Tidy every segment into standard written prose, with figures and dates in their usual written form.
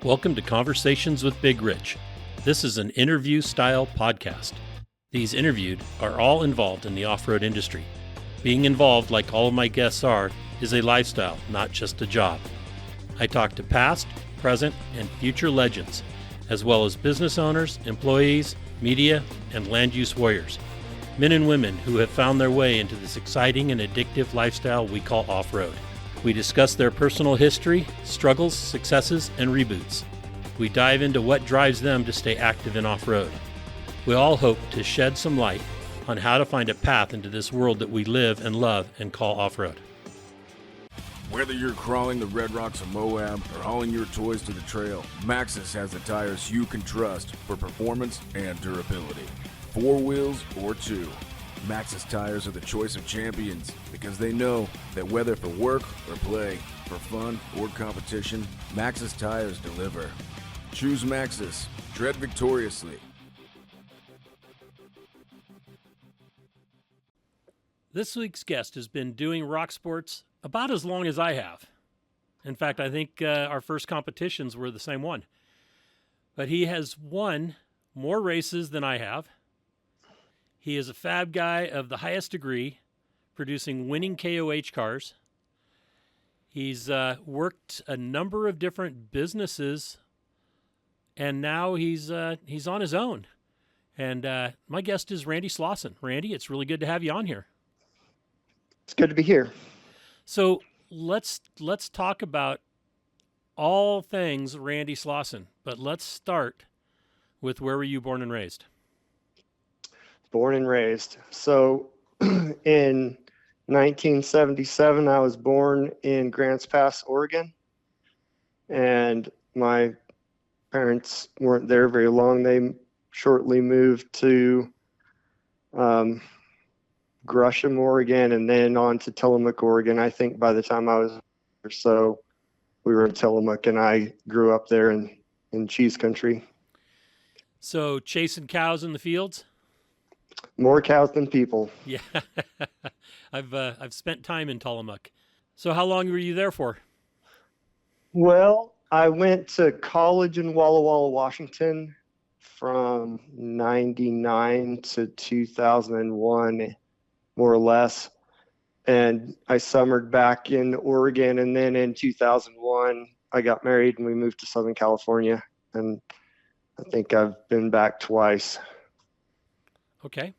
Welcome to Conversations with Big Rich. This is an interview-style podcast. These interviewed are all involved in the off-road industry. Being involved, like all of my guests are, is a lifestyle, not just a job. I talk to past, present, and future legends, as well as business owners, employees, media, and land use warriors. Men and women who have found their way into this exciting and addictive lifestyle we call off-road. We discuss their personal history, struggles, successes, and reboots. We dive into what drives them to stay active in off-road. We all hope to shed some light on how to find a path into this world that we live and love and call off-road. Whether you're crawling the Red Rocks of Moab or hauling your toys to the trail, Maxxis has the tires you can trust for performance and durability. 4 wheels or 2. Maxxis tires are the choice of champions because they know that whether for work or play, for fun or competition, Maxxis tires deliver. Choose Maxxis. Tread victoriously. This week's guest has been doing rock sports about as long as I have. In fact, I think our first competitions were the same one. But he has won more races than I have. He is a fab guy of the highest degree, producing winning KOH cars. He's worked a number of different businesses, and now he's on his own. And my guest is Randy Slawson. Randy, it's really good to have you on here. It's good to be here. So let's talk about all things Randy Slawson, but let's start with where were you born and raised? Born and raised. So in 1977, I was born in Grants Pass, Oregon. And my parents weren't there very long. They shortly moved to Gresham, Oregon, and then on to Tillamook, Oregon. I think by the time I was or so, we were in Tillamook, and I grew up there in cheese country. So chasing cows in the fields? More cows than people. Yeah, I've spent time in Tillamook. So how long were you there for? Well, I went to college in Walla Walla, Washington from 99 to 2001, more or less. And I summered back in Oregon. And then in 2001, I got married and we moved to Southern California. And I think I've been back twice. Okay.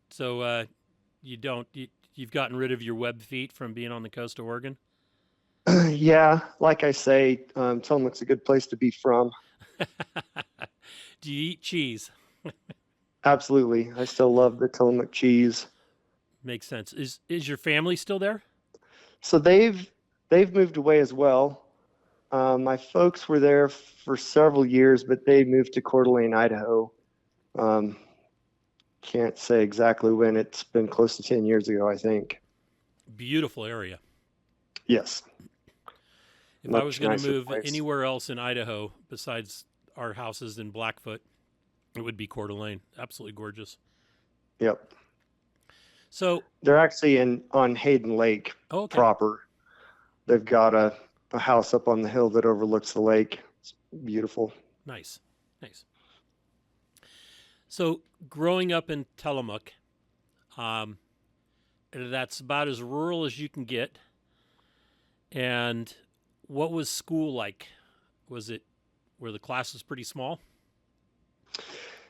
So you've gotten rid of your web feet from being on the coast of Oregon? Yeah, like I say, Tillamook's a good place to be from. Do you eat cheese? Absolutely. I still love the Tillamook cheese. Makes sense. Is your family still there? So they've moved away as well. My folks were there for several years, but they moved to Coeur d'Alene, Idaho. Can't say exactly when. It's been close to 10 years ago, I think. Beautiful area. Yes. If I was going to move anywhere else in Idaho besides our houses in Blackfoot, it would be Coeur d'Alene. Absolutely gorgeous. Yep. So they're actually on Hayden Lake proper. They've got a house up on the hill that overlooks the lake. It's beautiful. Nice. So growing up in Tillamook, that's about as rural as you can get. And what was school like? Were the classes pretty small?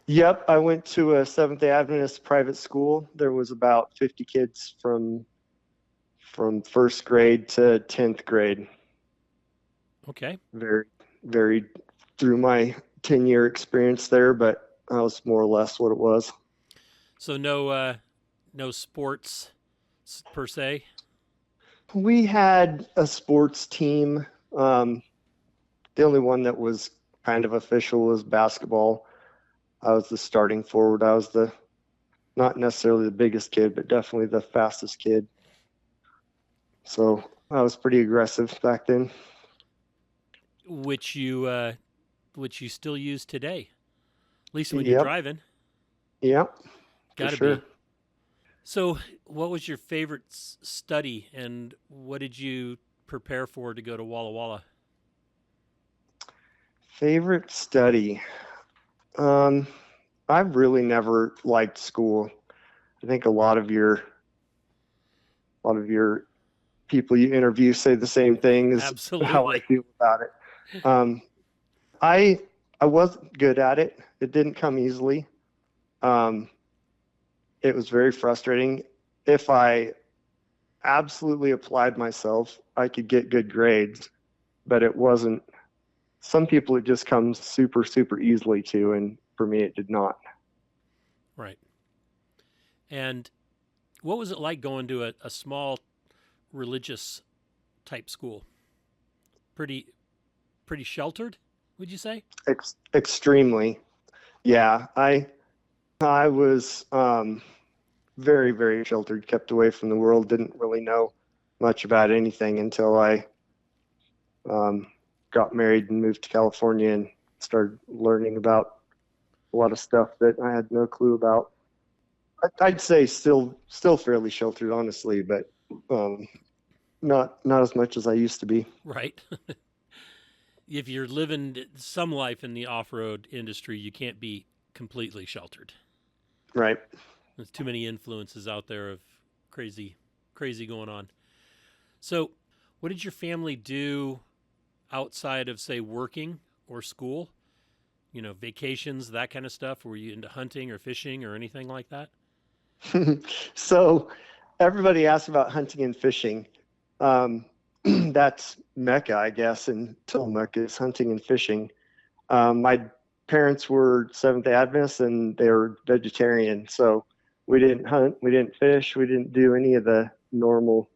Yep, I went to a Seventh-day Adventist private school. There was about 50 kids from first grade to 10th grade. Okay. Very, very through my 10-year experience there, but that was more or less what it was. So no sports per se? We had a sports team. The only one that was kind of official was basketball. I was the starting forward. I was not necessarily the biggest kid, but definitely the fastest kid. So I was pretty aggressive back then. Which you still use today, at least when you're driving. Yep. Gotta sure. be. So what was your favorite study, and what did you prepare for to go to Walla Walla? Favorite study? I've really never liked school. I think a lot of your people you interview say the same thing as how I Absolutely. feel about it. I I wasn't good at it. It didn't come easily. Um, it was very frustrating. If I absolutely applied myself, I could get good grades, but it wasn't. Some people it just comes super, super easily to, and for me it did not. Right. And what was it like going to a small religious type school? Pretty pretty sheltered, would you say? Extremely. Yeah, I was very, very sheltered, kept away from the world, didn't really know much about anything until I um, got married and moved to California and started learning about a lot of stuff that I had no clue about. I'd say still fairly sheltered, honestly, but um, not as much as I used to be. Right. If you're living some life in the off-road industry, you can't be completely sheltered. Right. There's too many influences out there of crazy going on. So, what did your family do outside of, say, working or school? Vacations, that kind of stuff. Were you into hunting or fishing or anything like that? So everybody asks about hunting and fishing. That's Mecca, I guess, in Tillamook is hunting and fishing. My parents were Seventh Day Adventists and they were vegetarian, so we didn't hunt, we didn't fish, we didn't do any of the normal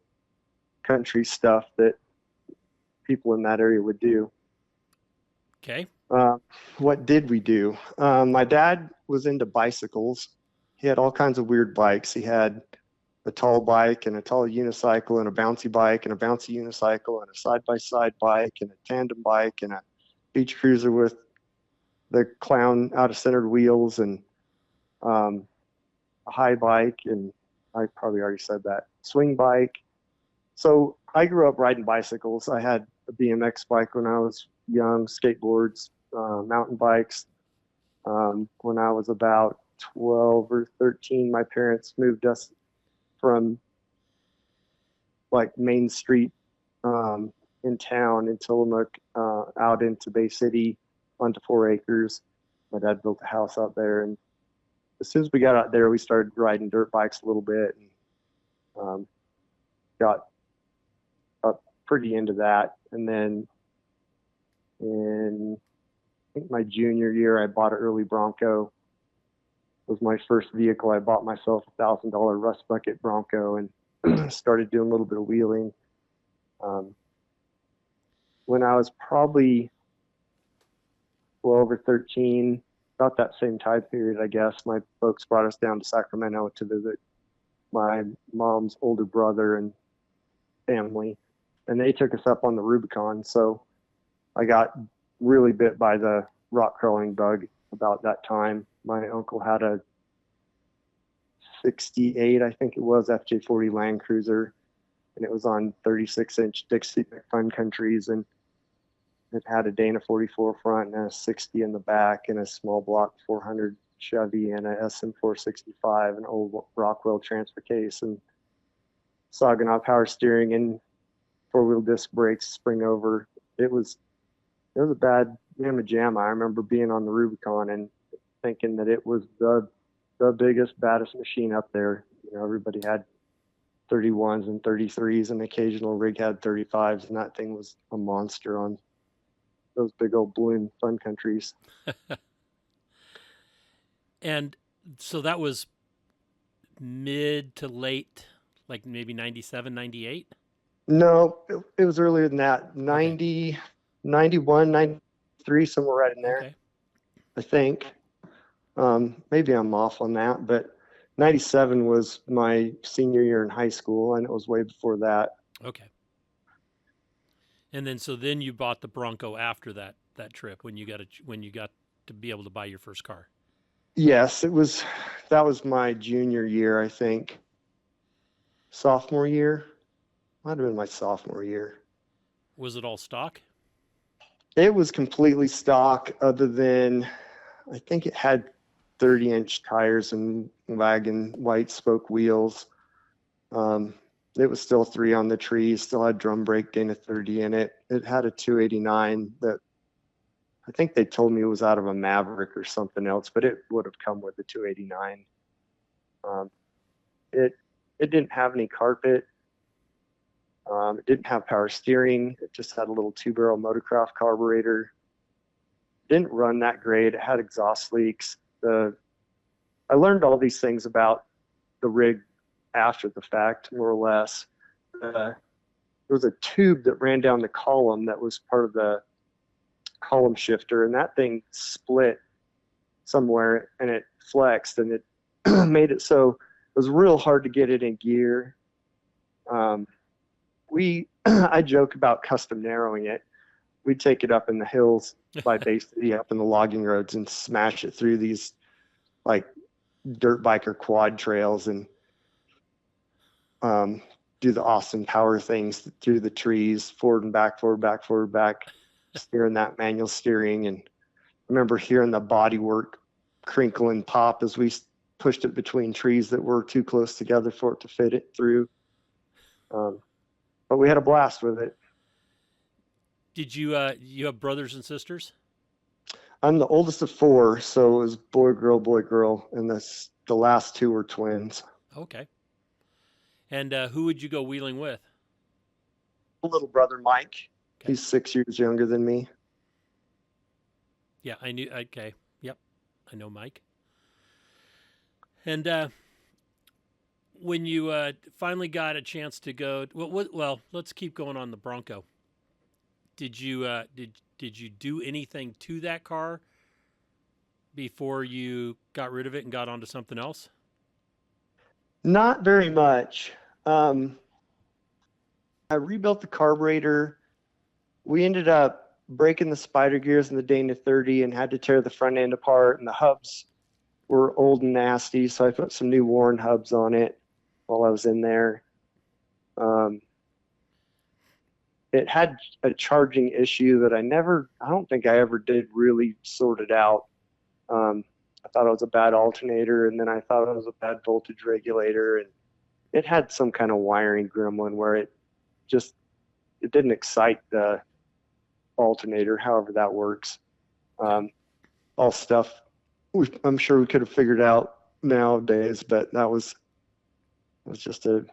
country stuff that people in that area would do. Okay. Uh, what did we do? My dad was into bicycles. He had all kinds of weird bikes. He had a tall bike and a tall unicycle and a bouncy bike and a bouncy unicycle and a side-by-side bike and a tandem bike and a beach cruiser with the clown out of centered wheels and um, a high bike, and I probably already said that, swing bike. So I grew up riding bicycles. I had a BMX bike when I was young, skateboards, mountain bikes. When I was about 12 or 13, my parents moved us from like Main Street in town in Tillamook out into Bay City onto 4 acres. My dad built a house out there, and as soon as we got out there, we started riding dirt bikes a little bit and got up pretty into that. And then in I think my junior year, I bought an early Bronco. It was my first vehicle. I bought myself $1,000 rust bucket Bronco and started doing a little bit of wheeling. When I was probably 12 or 13, about that same time period, I guess, my folks brought us down to Sacramento to visit my mom's older brother and family, and they took us up on the Rubicon. So I got really bit by the rock crawling bug about that time. My uncle had a 68, I think it was, FJ40 Land Cruiser, and it was on 36-inch Dixie Fun Countries, and it had a Dana 44 front and a 60 in the back and a small block 400 Chevy and a SM465, an old Rockwell transfer case, and Saginaw power steering and four-wheel disc brakes, spring over. It was a bad mamma jamma. I remember being on the Rubicon and thinking that it was the biggest, baddest machine up there. Everybody had 31s and 33s, and occasional rig had 35s, and that thing was a monster on those big old balloon fun countries. And so that was mid to late, like maybe 97, 98? No, it was earlier than that. Okay. 90, 91, 93, somewhere right in there, Okay. I think. Maybe I'm off on that, but 97 was my senior year in high school, and it was way before that. Okay. And then you bought the Bronco after that trip when you got to be able to buy your first car. Yes, that was my junior year, I think. Sophomore year? Might have been my sophomore year. Was it all stock? It was completely stock, other than I think it had 30-inch tires and wagon white spoke wheels. It was still 3 on the tree, still had drum brake Dana 30 in it. It had a 289 that I think they told me it was out of a Maverick or something else, but it would have come with a 289. It didn't have any carpet. It didn't have power steering. It just had a little 2-barrel Motorcraft carburetor. Didn't run that great. It had exhaust leaks. I learned all these things about the rig after the fact, more or less. There was a tube that ran down the column that was part of the column shifter, and that thing split somewhere and it flexed, and it made it so it was real hard to get it in gear. I joke about custom narrowing it. We'd take it up in the hills by Bay City, up in the logging roads, and smash it through these like dirt biker quad trails, and do the Austin power things through the trees, forward and back, forward, back, forward, back, steering that manual steering. And I remember hearing the bodywork crinkle and pop as we pushed it between trees that were too close together for it to fit it through. But we had a blast with it. Did you have brothers and sisters? I'm the oldest of 4, so it was boy, girl, and the last 2 were twins. Okay. And who would you go wheeling with? Little brother Mike. Okay. He's 6 years younger than me. Yeah, I knew. Okay. Yep. I know Mike. And when you finally got a chance to go, well, let's keep going on the Bronco. Did you do anything to that car before you got rid of it and got onto something else? Not very much. I rebuilt the carburetor. We ended up breaking the spider gears in the Dana 30 and had to tear the front end apart, and the hubs were old and nasty, so I put some new Warren hubs on it while I was in there. It had a charging issue that I don't think I ever did really sort it out. I thought it was a bad alternator, and then I thought it was a bad voltage regulator, and it had some kind of wiring gremlin where it didn't excite the alternator, however that works. All stuff I'm sure we could have figured out nowadays, but that was just a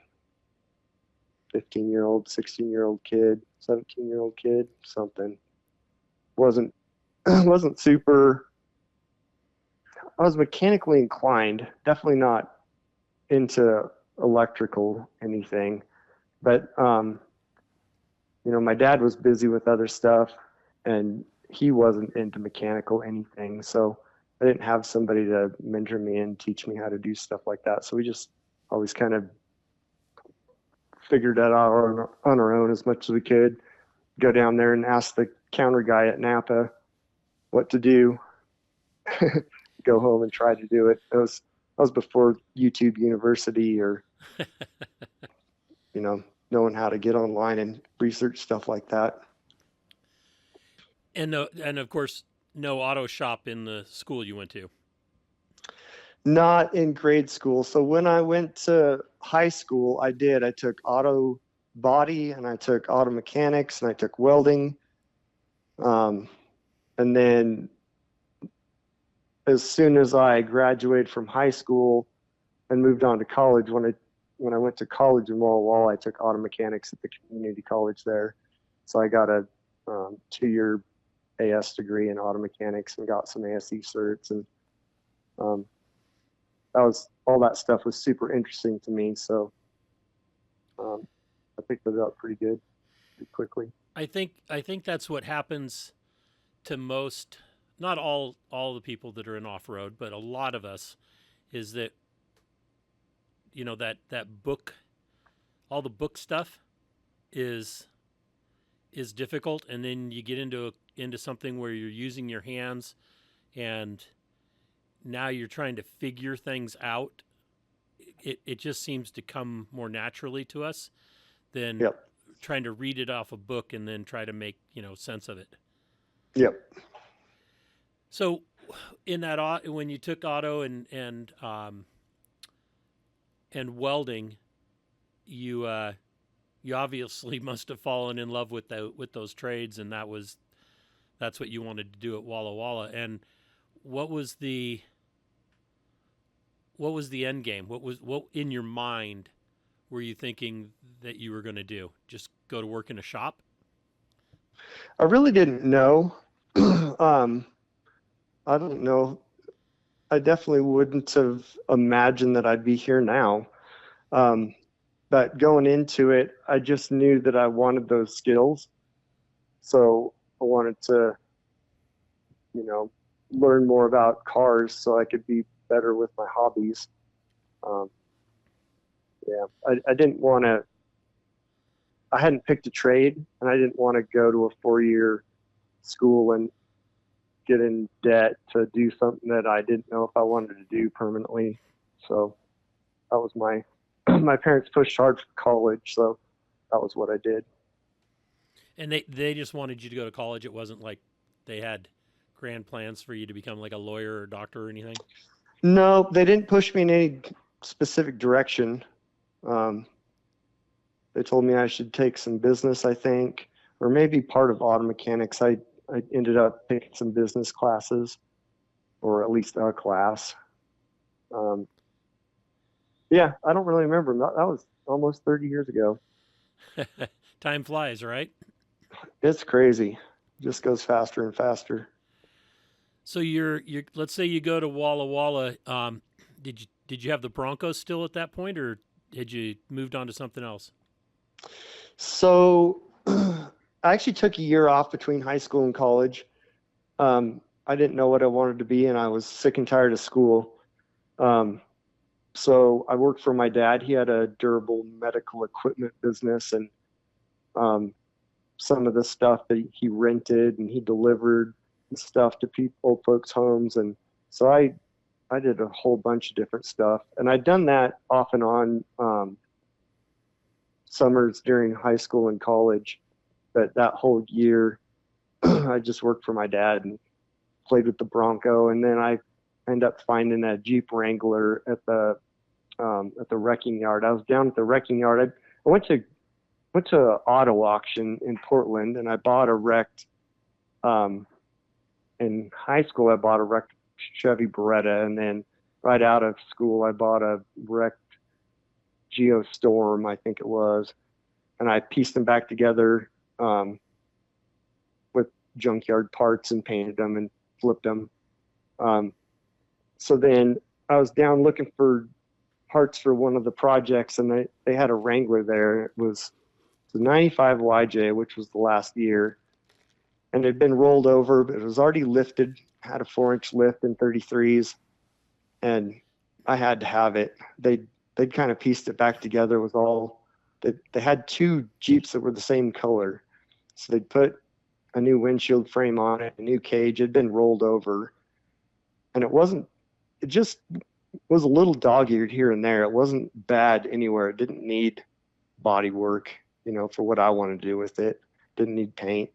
15-year-old, 16-year-old kid, 17-year-old kid, something. Wasn't super. I was mechanically inclined, definitely not into electrical anything, but my dad was busy with other stuff, and he wasn't into mechanical anything, so I didn't have somebody to mentor me and teach me how to do stuff like that. So we just always kind of figured that out on our own as much as we could. Go down there and ask the counter guy at Napa what to do. Go home and try to do it. That was before YouTube University or knowing how to get online and research stuff like that. And of course, no auto shop in the school you went to. Not in grade school. So when I went to high school, I took auto body, and I took auto mechanics, and I took welding. And then as soon as I graduated from high school and moved on to college, when I went to college in Walla Walla, I took auto mechanics at the community college there. So I got a 2-year AS degree in auto mechanics and got some ASE certs, and all that stuff was super interesting to me. So I picked it up pretty quickly. I think that's what happens to most, not all the people that are in off-road, but a lot of us, is that that book, all the book stuff is difficult, and then you get into something where you're using your hands, and now you're trying to figure things out. It just seems to come more naturally to us than trying to read it off a book and then try to make sense of it. Yep. So in that, when you took auto and welding, you obviously must have fallen in love with those trades, and that's what you wanted to do at Walla Walla. And what was the end game? What in your mind were you thinking that you were going to do? Just go to work in a shop? I really didn't know. I don't know. I definitely wouldn't have imagined that I'd be here now. But going into it, I just knew that I wanted those skills. So I wanted to, learn more about cars so I could be better with my hobbies. Um, yeah, I didn't want to, I hadn't picked a trade, and I didn't want to go to a 4-year school and get in debt to do something that I didn't know if I wanted to do permanently. So that was my parents pushed hard for college, so that was what I did. And they just wanted you to go to college. It wasn't like they had grand plans for you to become like a lawyer or doctor or anything? No, they didn't push me in any specific direction. They told me I should take some business, I think, or maybe part of auto mechanics. I ended up taking some business classes, or at least a class. Yeah, I don't really remember. That was almost 30 years ago. Time flies, right? It's crazy. It just goes faster and faster. So you're let's say you go to Walla Walla. Did you have the Broncos still at that point, or had you moved on to something else? So I actually took a year off between high school and college. I didn't know what I wanted to be, and I was sick and tired of school. So I worked for my dad. He had a durable medical equipment business, and some of the stuff that he rented and he delivered stuff to old folks' homes. And so I did a whole bunch of different stuff, and I'd done that off and on summers during high school and college. But that whole year, I just worked for my dad and played with the Bronco. And then I ended up finding a Jeep Wrangler at the wrecking yard. I was down at the wrecking yard. I went to an auto auction in Portland, and I bought a wrecked. In high school, I bought a wrecked Chevy Beretta, and then right out of school, I bought a wrecked Geostorm, I think it was, and I pieced them back together with junkyard parts and painted them and flipped them. So then I was down looking for parts for one of the projects, and they had a Wrangler there. It was the 95 YJ, which was the last year, and it had been rolled over, but it was already lifted, had a 4-inch lift in 33s, and I had to have it. They'd kind of pieced it back together with they had 2 Jeeps that were the same color. So they'd put a new windshield frame on it, a new cage. It had been rolled over, and it just was a little dog-eared here and there. It wasn't bad anywhere. It didn't need body work, for what I wanted to do with it. Didn't need paint.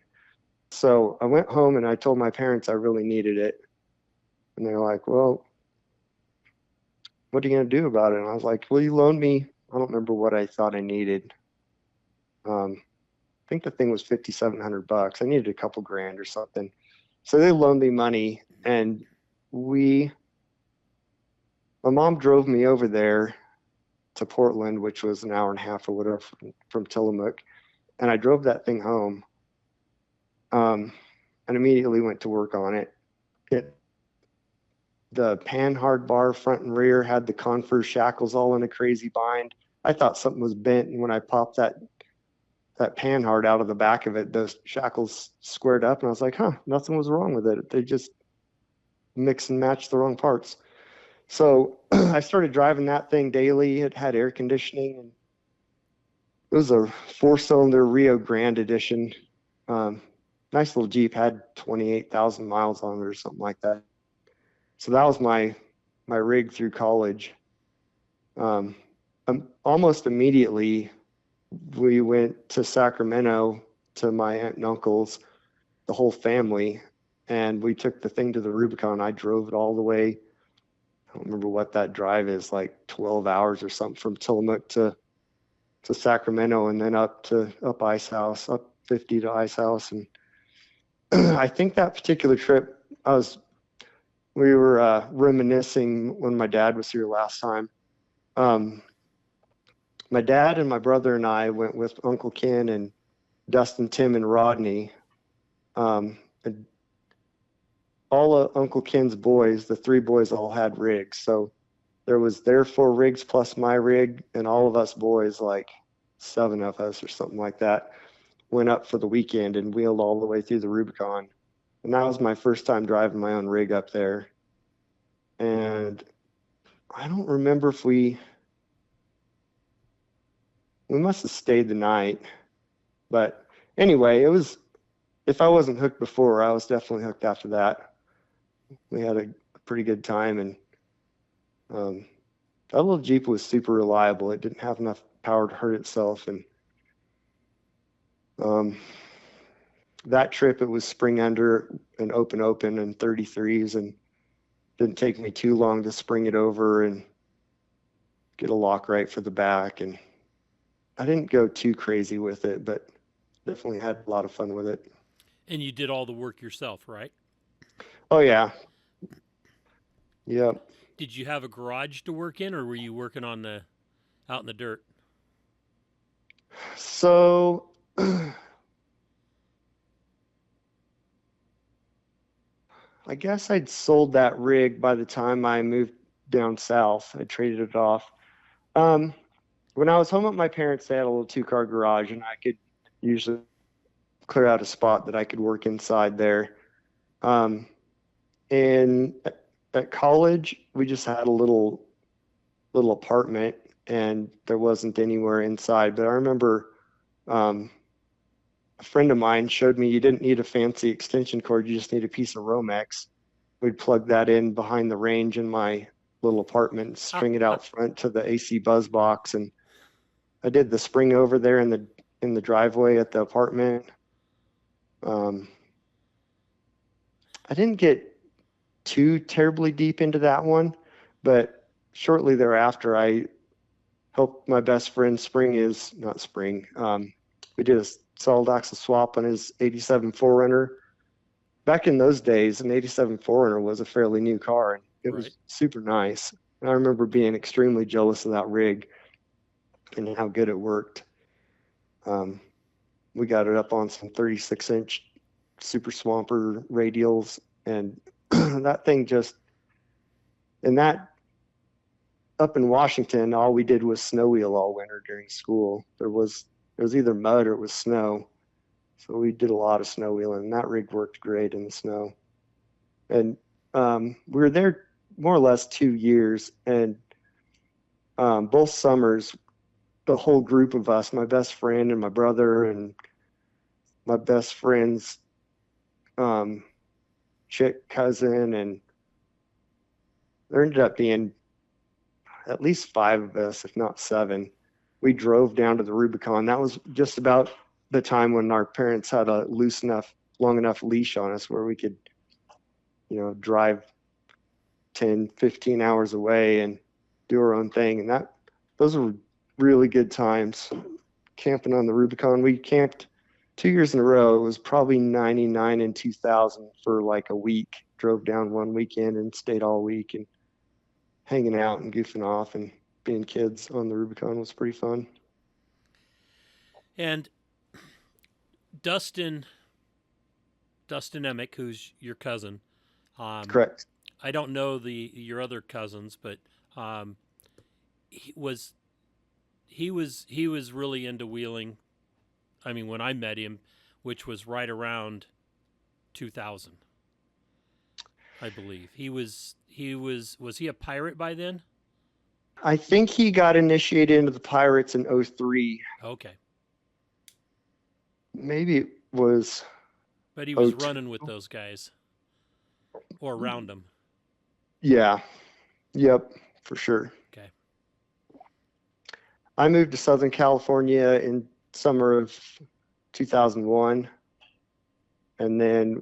So I went home and I told my parents I really needed it. And they're like, well, what are you going to do about it? And I was like, well, you loaned me. I don't remember what I thought I needed. I think the thing was $5,700. I needed a couple grand or something. So they loaned me money, and my mom drove me over there to Portland, which was an hour and a half or whatever from Tillamook. And I drove that thing home. And immediately went to work on it. The panhard bar front and rear had the Converse shackles all in a crazy bind. I thought something was bent, and when I popped that panhard out of the back of it, the shackles squared up, and I was like, nothing was wrong with it. They just mix and match the wrong parts. So I started driving that thing daily. It had air conditioning, and it was a 4-cylinder Rio Grande edition. Nice little Jeep, had 28,000 miles on it or something like that. So that was my rig through college. Almost immediately, we went to Sacramento to my aunt and uncle's, the whole family, and we took the thing to the Rubicon. I drove it all the way. I don't remember what that drive is, like 12 hours or something, from Tillamook to Sacramento, and then up Ice House, up 50 to Ice House. And I think that particular trip, we were reminiscing when my dad was here last time. My dad and my brother and I went with Uncle Ken and Dustin, Tim, and Rodney. And all of Uncle Ken's boys, the three boys, all had rigs. So there was their 4 rigs plus my rig, and all of us boys, like 7 of us or something like that, went up for the weekend and wheeled all the way through the Rubicon. And that was my first time driving my own rig up there. And I don't remember if we must have stayed the night. But anyway, if I wasn't hooked before, I was definitely hooked after that. We had a pretty good time, and that little Jeep was super reliable. It didn't have enough power to hurt itself. And that trip, it was spring under and open and 33s, and didn't take me too long to spring it over and get a lock right for the back. And I didn't go too crazy with it, but definitely had a lot of fun with it. And you did all the work yourself, right? Oh yeah. Yep. Did you have a garage to work in, or were you working out in the dirt? So I guess I'd sold that rig by the time I moved down south. I traded it off. When I was home at my parents', they had a little 2-car garage, and I could usually clear out a spot that I could work inside there. And at college, we just had a little apartment, and there wasn't anywhere inside. But I remember a friend of mine showed me you didn't need a fancy extension cord, you just need a piece of Romex. We'd plug that in behind the range in my little apartment and string it out front to the AC buzz box. And I did the spring over there in the driveway at the apartment. I didn't get too terribly deep into that one, but shortly thereafter, I helped my best friend we did a solid axle swap on his 87 4Runner. Back in those days, an 87 4Runner was a fairly new car, and it was super nice. And I remember being extremely jealous of that rig and how good it worked. We got it up on some 36-inch Super Swamper radials, and that thing up in Washington, all we did was snow wheel all winter during school. It was either mud or it was snow. So we did a lot of snow wheeling, and that rig worked great in the snow. And we were there more or less 2 years, and both summers, the whole group of us, my best friend and my brother and my best friend's chick cousin, and there ended up being at least 5 of us, if not 7. We drove down to the Rubicon. That was just about the time when our parents had a long enough leash on us where we could, drive 10, 15 hours away and do our own thing. And those were really good times camping on the Rubicon. We camped 2 years in a row. It was probably 99 and 2000 for like a week. Drove down one weekend and stayed all week, and hanging out and goofing off and being kids on the Rubicon was pretty fun. And Dustin Emick, who's your cousin. Correct. I don't know your other cousins, but he was really into wheeling. I mean, when I met him, which was right around 2000, I believe. Was he a pirate by then? I think he got initiated into the Pirates in 2003. Okay. Maybe it was. But he was running with those guys, or around them. Yeah. Yep, for sure. Okay. I moved to Southern California in summer of 2001, and then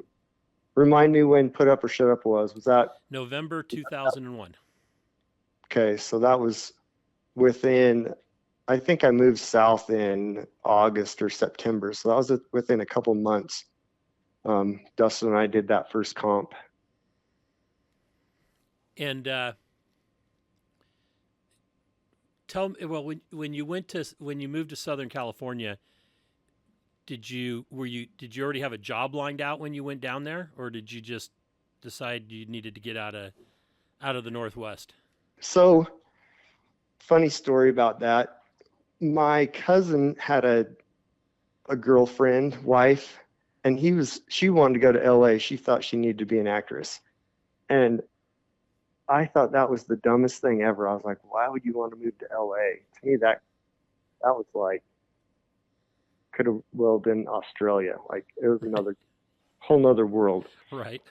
Remind me when Put Up or Shut Up was. Was that November 2001? okay? So that was within. I think I moved south in August or September, so that was within a couple months. Dustin and I did that first comp. And tell me, well, when you moved to Southern California, did you already have a job lined out when you went down there, or did you just decide you needed to get out of the Northwest? So, funny story about that. My cousin had a girlfriend, wife, and she wanted to go to LA. She thought she needed to be an actress. And I thought that was the dumbest thing ever. I was like, why would you want to move to LA? To me, that was like, could have well been Australia. Like, it was another whole nother world. Right.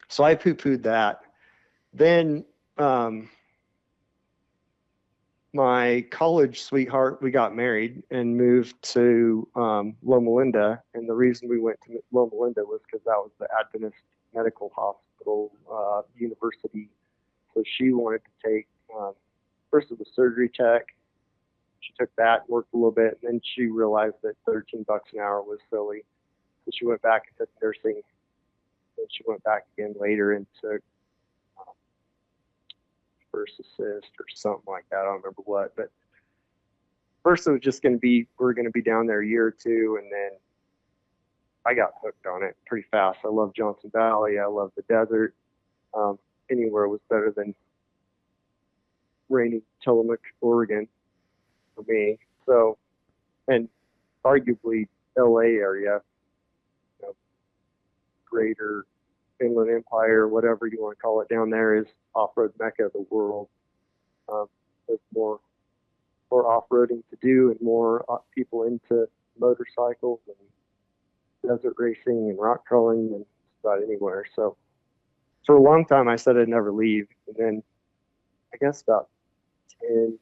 So I poo-pooed that. Then my college sweetheart, we got married and moved to Loma Linda. And the reason we went to Loma Linda was because that was the Adventist Medical Hospital university. So she wanted to take, first it was surgery tech. She took that, worked a little bit, and then she realized that $13 an hour was silly. So she went back and took nursing. And she went back again later and took first assist or something like that. I don't remember what, but first it was just going to be, we were going to be down there a year or two, and then I got hooked on it pretty fast. I love Johnson Valley. I love the desert. Anywhere was better than rainy Tillamook, Oregon for me. So, and arguably LA area, you know, greater Inland Empire, whatever you want to call it down there, is off-road mecca of the world. There's more off-roading to do and more people into motorcycles and desert racing and rock crawling than just about anywhere. So for a long time, I said I'd never leave. And then I guess about 10,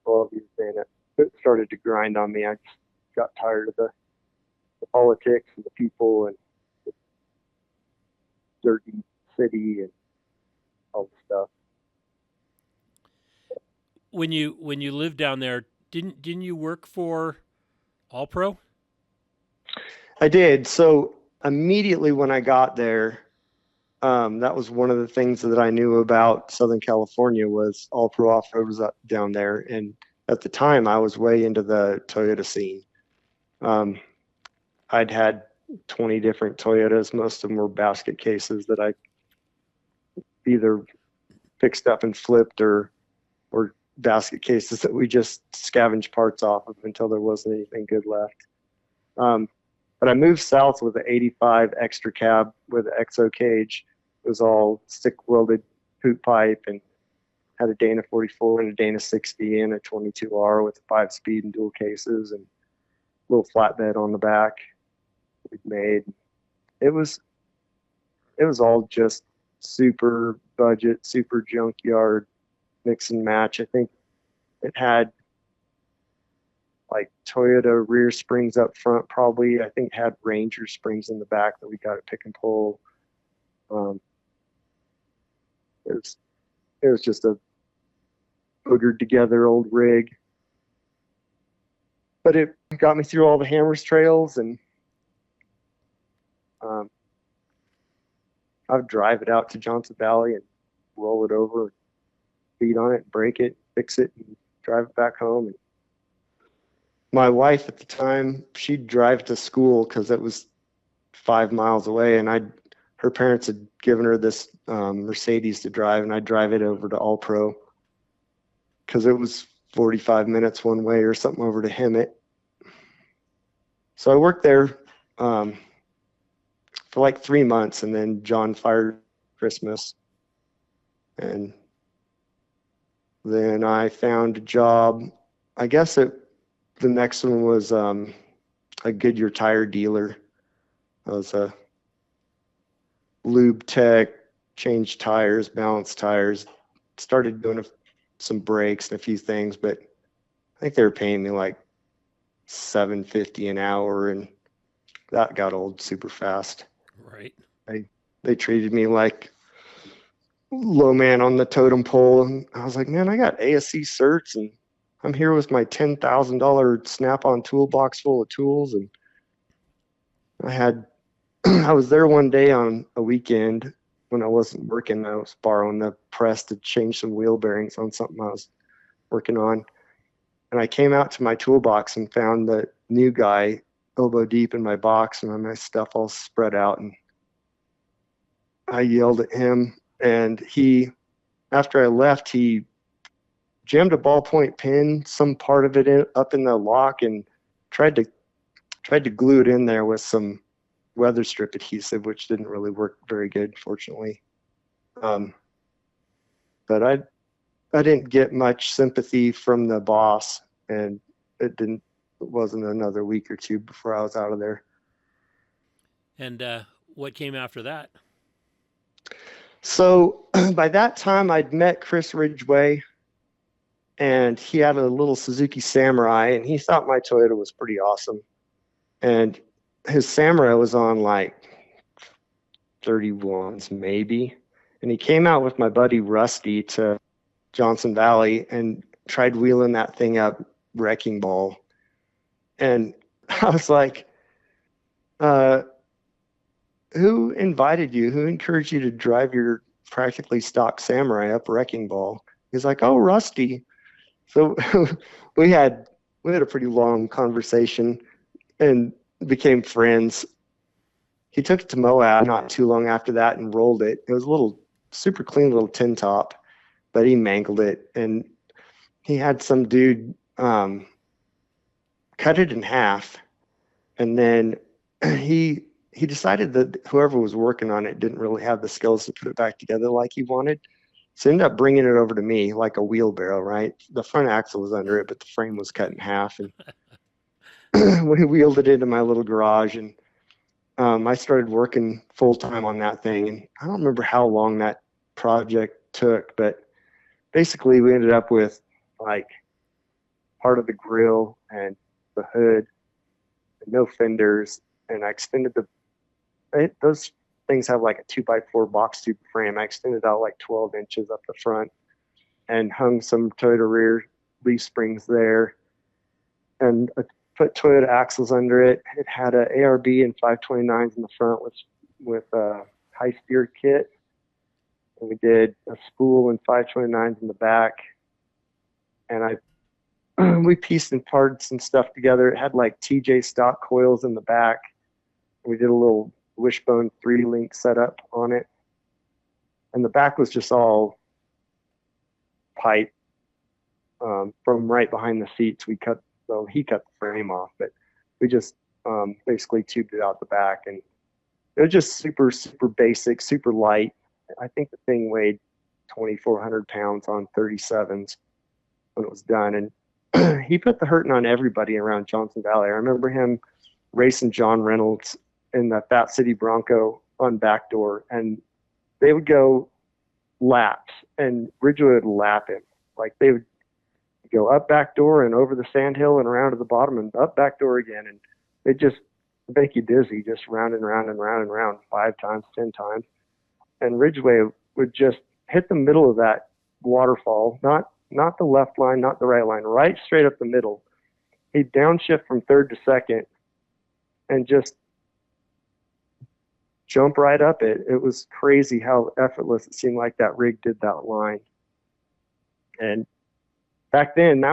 12 years in, it started to grind on me. I just got tired of the politics and the people and the dirty city and all the stuff. When you lived down there, didn't you work for All Pro? I did. So immediately when I got there, that was one of the things that I knew about Southern California was All Pro Off-Road was down there. And at the time, I was way into the Toyota scene. I'd had 20 different Toyotas. Most of them were basket cases that I either fixed up and flipped or basket cases that we just scavenged parts off of until there wasn't anything good left. But I moved south with an 85 extra cab with an XO cage. It was all stick welded hoop pipe and had a Dana 44 and a Dana 60 and a 22R with 5-speed and dual cases and a little flatbed on the back we'd made. It was all just super budget, super junkyard mix and match. I think it had like Toyota rear springs up front, probably. I think it had Ranger springs in the back that we got at Pick and Pull. It was just a boogered together old rig, but it got me through all the Hammers trails, and I'd drive it out to Johnson Valley and roll it over, feed on it, break it, fix it, and drive it back home. And my wife at the time, she'd drive to school because it was 5 miles away, and her parents had given her this Mercedes to drive, and I'd drive it over to All Pro because it was 45 minutes one way or something over to Hemet. So I worked there for like 3 months, and then John fired Christmas, and then I found a job. I guess the next one was a Goodyear tire dealer. I was a lube tech, changed tires, balanced tires, started doing some brakes and a few things, but I think they were paying me like $7.50 an hour, and that got old super fast. Right. They treated me like low man on the totem pole. And I was like, man, I got ASC certs and I'm here with my $10,000 Snap-on toolbox full of tools. And I was there one day on a weekend when I wasn't working. I was borrowing the press to change some wheel bearings on something I was working on. And I came out to my toolbox and found the new guy elbow deep in my box and my stuff all spread out. And I yelled at him, and after I left, he jammed a ballpoint pen, some part of it up in the lock, and tried to glue it in there with some weather strip adhesive, which didn't really work very good, fortunately. But I didn't get much sympathy from the boss, and it wasn't another week or two before I was out of there. And what came after that? So by that time, I'd met Chris Ridgway, and he had a little Suzuki Samurai, and he thought my Toyota was pretty awesome. And his Samurai was on like 31s maybe. And he came out with my buddy Rusty to Johnson Valley and tried wheeling that thing up wrecking ball. And I was like, who invited you? Who encouraged you to drive your practically stock Samurai up wrecking ball? He's like, oh, Rusty. So we had a pretty long conversation and became friends. He took it to Moab not too long after that and rolled it. It was a little super clean little tin top, but he mangled it. And he had some dude cut it in half. And then he decided that whoever was working on it didn't really have the skills to put it back together like he wanted. So he ended up bringing it over to me like a wheelbarrow, right? The front axle was under it, but the frame was cut in half. And we wheeled it into my little garage, and I started working full time on that thing. And I don't remember how long that project took, but basically we ended up with like part of the grill and the hood, and no fenders. And I extended those things have like a 2x4 box tube frame. I extended out like 12 inches up the front and hung some Toyota rear leaf springs there, and put Toyota axles under it. It had a ARB and 529s in the front with a high steer kit. And we did a spool and 529s in the back. And we pieced and parted some stuff together. It had like TJ stock coils in the back. We did a little wishbone 3-link setup on it. And the back was just all pipe from right behind the seats. He cut the frame off, but we just basically tubed it out the back. And it was just super, super basic, super light. I think the thing weighed 2,400 pounds on 37s when it was done. And he put the hurting on everybody around Johnson Valley. I remember him racing John Reynolds in the Fat City Bronco on backdoor, and they would go laps, and Ridgway would lap him. Like they would go up backdoor and over the sand hill and around to the bottom and up backdoor again, and they just make you dizzy, just round and round and round and round 5 times, 10 times. And Ridgway would just hit the middle of that waterfall, not the left line, not the right line, right straight up the middle. He'd downshift from third to second and just jump right up it. It was crazy how effortless it seemed like that rig did that line. And back then,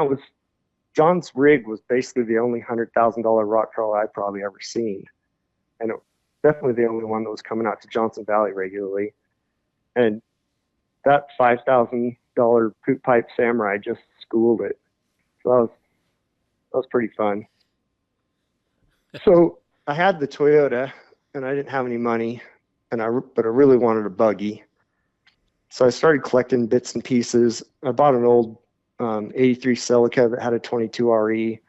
John's rig was basically the only $100,000 rock crawler I'd probably ever seen. And it was definitely the only one that was coming out to Johnson Valley regularly. And that $5,000 poop pipe Samurai just schooled it. So that was pretty fun. So I had the Toyota, and I didn't have any money, but I really wanted a buggy. So I started collecting bits and pieces. I bought an old 83 Celica that had a 22 RE,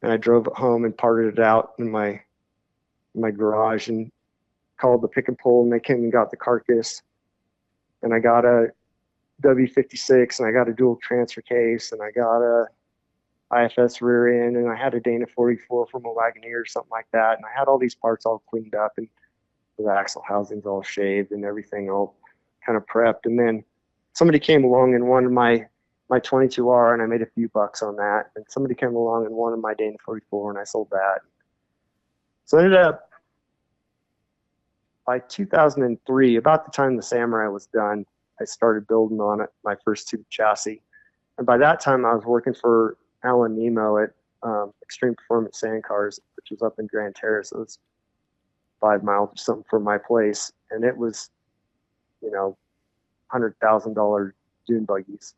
and I drove it home and parted it out in my garage and called the pick and pull, and they came and got the carcass. And I got a W56, and I got a dual transfer case, and I got a IFS rear end, and I had a Dana 44 from a Wagoneer or something like that. And I had all these parts all cleaned up, and The axle housing's all shaved and everything all kind of prepped. And then somebody came along and wanted my 22R, and I made a few bucks on that. And somebody came along and wanted my Dana 44, and I sold that. So I ended up, by 2003, about the time the Samurai was done, I started building on it, my first tube chassis. And by that time, I was working for Alan Nemo at Extreme Performance Sand Cars, which was up in Grand Terrace. It was 5 miles or something from my place. And it was, $100,000 dune buggies.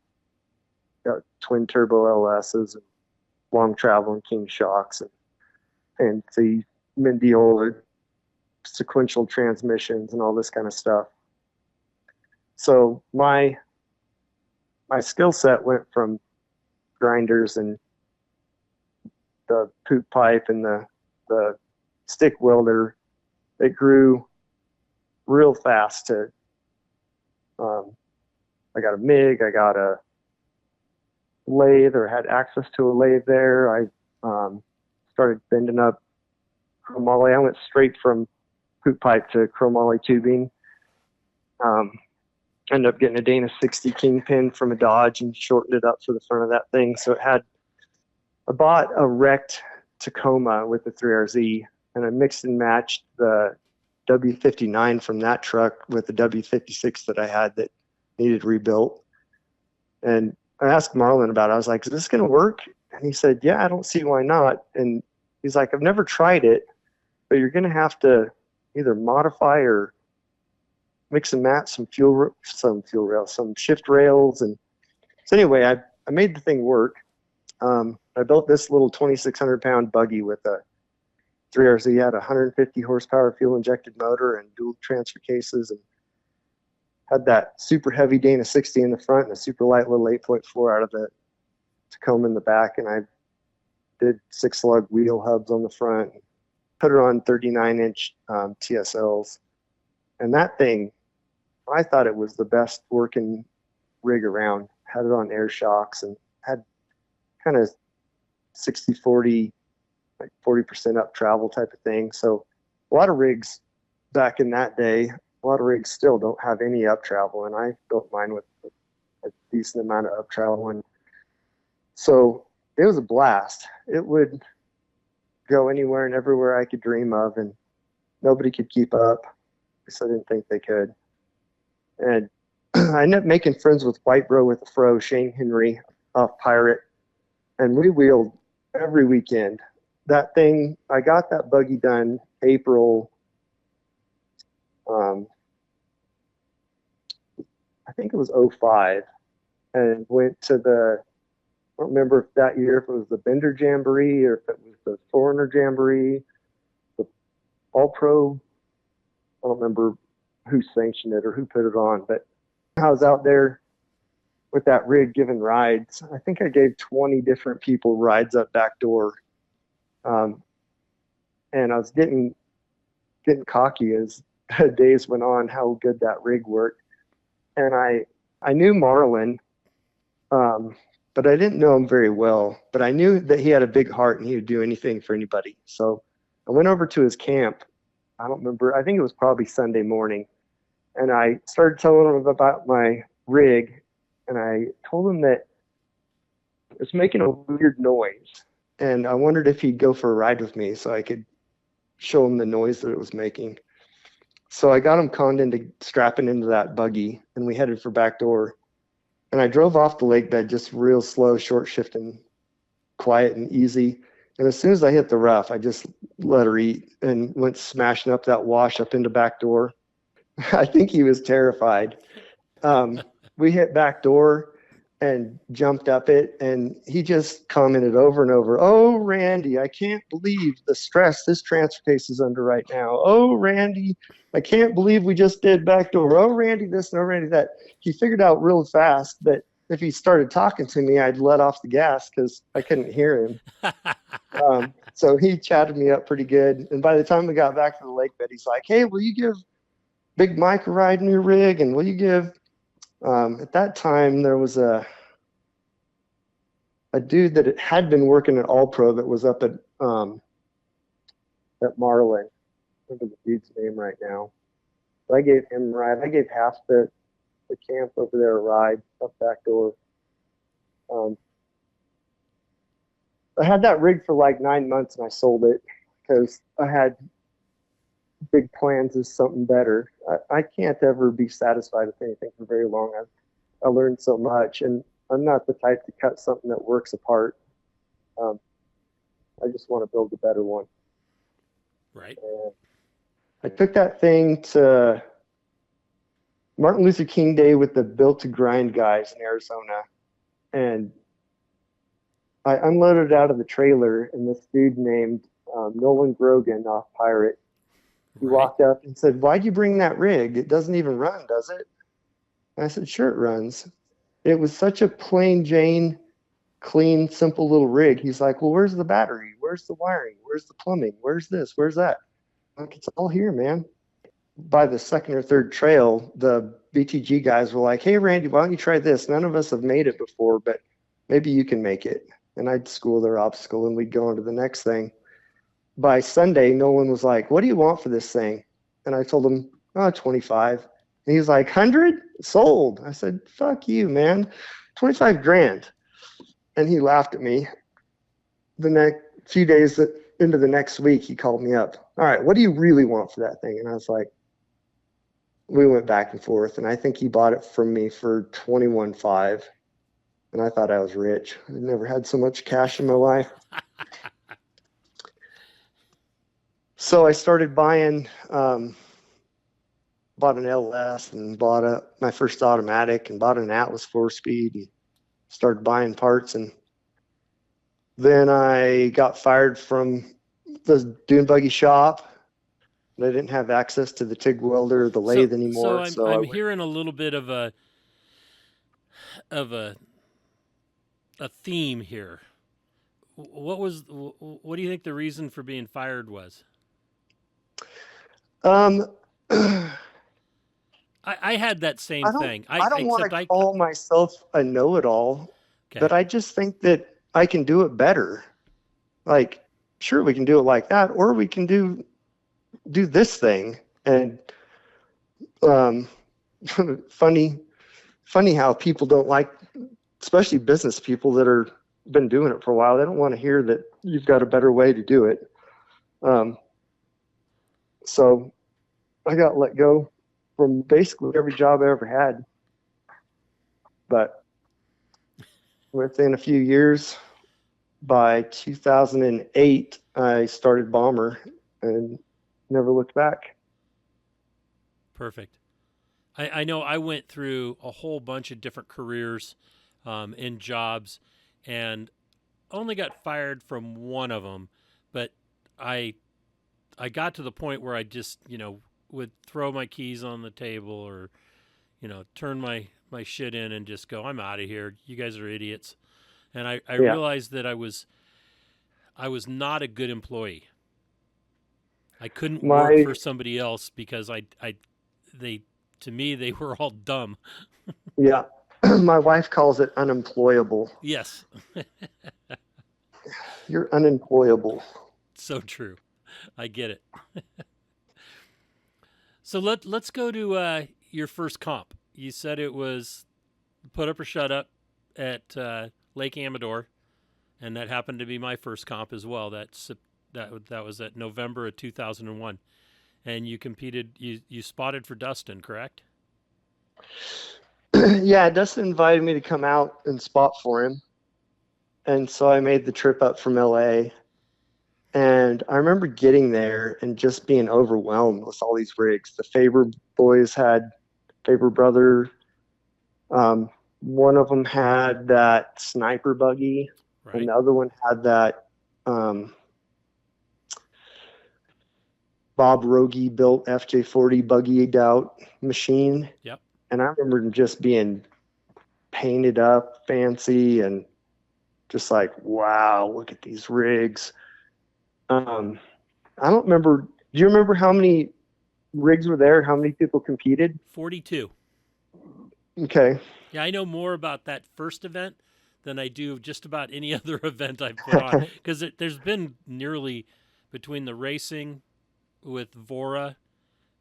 Got twin turbo LSs and long traveling King shocks and the Mendiola sequential transmissions and all this kind of stuff. So my skill set went from grinders and the poop pipe and the stick welder. It grew real fast to I got a MIG, I got a lathe, or had access to a lathe there. I started bending up chromoly. I went straight from poop pipe to chromoly tubing. Ended up getting a Dana 60 Kingpin from a Dodge and shortened it up for the front of that thing. So I bought a wrecked Tacoma with the 3RZ, and I mixed and matched the W59 from that truck with the W56 that I had that needed rebuilt. And I asked Marlin about it. I was like, is this going to work? And he said, yeah, I don't see why not. And he's like, I've never tried it, but you're going to have to either modify or mix and match some shift rails. And so anyway, I made the thing work. I built this little 2,600 pound buggy with a 3RZ. Had a 150 horsepower fuel injected motor and dual transfer cases, and had that super heavy Dana 60 in the front and a super light little 8.4 out of the Tacoma in the back. And I did 6 lug wheel hubs on the front, put her on 39-inch TSLs. And that thing, I thought it was the best working rig around. Had it on air shocks and had kind of 60-40, like 40% up travel type of thing. So a lot of rigs back in that day, a lot of rigs still don't have any up travel, and I built mine with a decent amount of up travel. And so it was a blast. It would go anywhere and everywhere I could dream of, and nobody could keep up, because I didn't think they could. And I ended up making friends with White Bro with the Fro, Shane Henry, off Pirate, and we wheeled every weekend. That thing, I got that buggy done April, I think it was 05, and went to I don't remember if that year, if it was the Bender Jamboree or if it was the Foreigner Jamboree, the All Pro. I don't remember who sanctioned it or who put it on, but I was out there with that rig giving rides. I think I gave 20 different people rides up back door. And I was getting cocky as days went on, how good that rig worked. And I knew Marlin, but I didn't know him very well. But I knew that he had a big heart and he would do anything for anybody. So I went over to his camp. I don't remember. I think it was probably Sunday morning. And I started telling him about my rig. And I told him that it was making a weird noise. And I wondered if he'd go for a ride with me so I could show him the noise that it was making. So I got him conned into strapping into that buggy, and we headed for back door. And I drove off the lake bed just real slow, short shifting, quiet and easy. And as soon as I hit the rough, I just let her eat and went smashing up that wash up into back door. I think he was terrified. We hit back door and jumped up it, and he just commented over and over, "Oh, Randy, I can't believe the stress this transfer case is under right now. Oh, Randy, I can't believe we just did back door. Oh, Randy this and oh, Randy that." He figured out real fast that if he started talking to me, I'd let off the gas because I couldn't hear him. So he chatted me up pretty good. And by the time we got back to the lake bed, he's like, "Hey, will you give Big Mike a ride in your rig? And will you give..." At that time, there was a dude that had been working at All Pro that was up at Marlin, remember the dude's name right now. But I gave him a ride. I gave half the camp over there a ride up back door. I had that rig for like 9 months and I sold it because I had big plans of something better. I can't ever be satisfied with anything for very long. I learned so much, and I'm not the type to cut something that works apart. I just want to build a better one. Right. And I took that thing to Martin Luther King Day with the Built to Grind guys in Arizona, and I unloaded it out of the trailer, and this dude named Nolan Grogan off Pirate, he walked up and said, "Why'd you bring that rig? It doesn't even run, does it?" And I said, "Sure, it runs." It was such a plain Jane, clean, simple little rig. He's like, "Well, where's the battery? Where's the wiring? Where's the plumbing? Where's this? Where's that?" I'm like, "It's all here, man." By the second or third trail, the BTG guys were like, "Hey, Randy, why don't you try this? None of us have made it before, but maybe you can make it." And I'd school their obstacle, and we'd go on to the next thing. By Sunday, Nolan was like, "What do you want for this thing?" And I told him, "Oh, 25. And he was like, 100? Sold. I said, "Fuck you, man. 25 grand. And he laughed at me. The next few days into the next week, he called me up. "All right, what do you really want for that thing?" And I was like, we went back and forth, and I think he bought it from me for 21.5. And I thought I was rich. I'd never had so much cash in my life. So I started buying, bought an LS and bought my first automatic and bought an Atlas 4-speed and started buying parts. And then I got fired from the dune buggy shop. I didn't have access to the TIG welder or the lathe anymore. So I'm hearing a little bit of a theme here. What do you think the reason for being fired was? I had that same thing. I don't want to call myself a know-it-all, but I just think that I can do it better. Like, sure, we can do it like that, or we can do this thing. And funny how people don't like, especially business people that are been doing it for a while. They don't want to hear that you've got a better way to do it. So I got let go from basically every job I ever had. But within a few years, by 2008, I started Bomber and never looked back. Perfect. I know I went through a whole bunch of different careers and jobs, and only got fired from one of them, but I got to the point where I just, would throw my keys on the table or, turn my shit in and just go, "I'm out of here. You guys are idiots." And I realized that I was not a good employee. I couldn't work for somebody else because to me, they were all dumb. Yeah. My wife calls it unemployable. Yes. You're unemployable. So true. I get it. So let's go to your first comp. You said it was Put Up or Shut Up at Lake Amador, and that happened to be my first comp as well. That was at November of 2001, and you competed. You spotted for Dustin, correct? Yeah, Dustin invited me to come out and spot for him, and so I made the trip up from LA. And I remember getting there and just being overwhelmed with all these rigs. The Faber boys had Faber brother. One of them had that sniper buggy, right, and the other one had that Bob Rogie built FJ40 buggied out machine. Yep. And I remember them just being painted up, fancy, and just like, wow, look at these rigs. I don't remember. Do you remember how many rigs were there? How many people competed? 42. Okay. Yeah, I know more about that first event than I do just about any other event I've put on, because there's been nearly, between the racing with Vora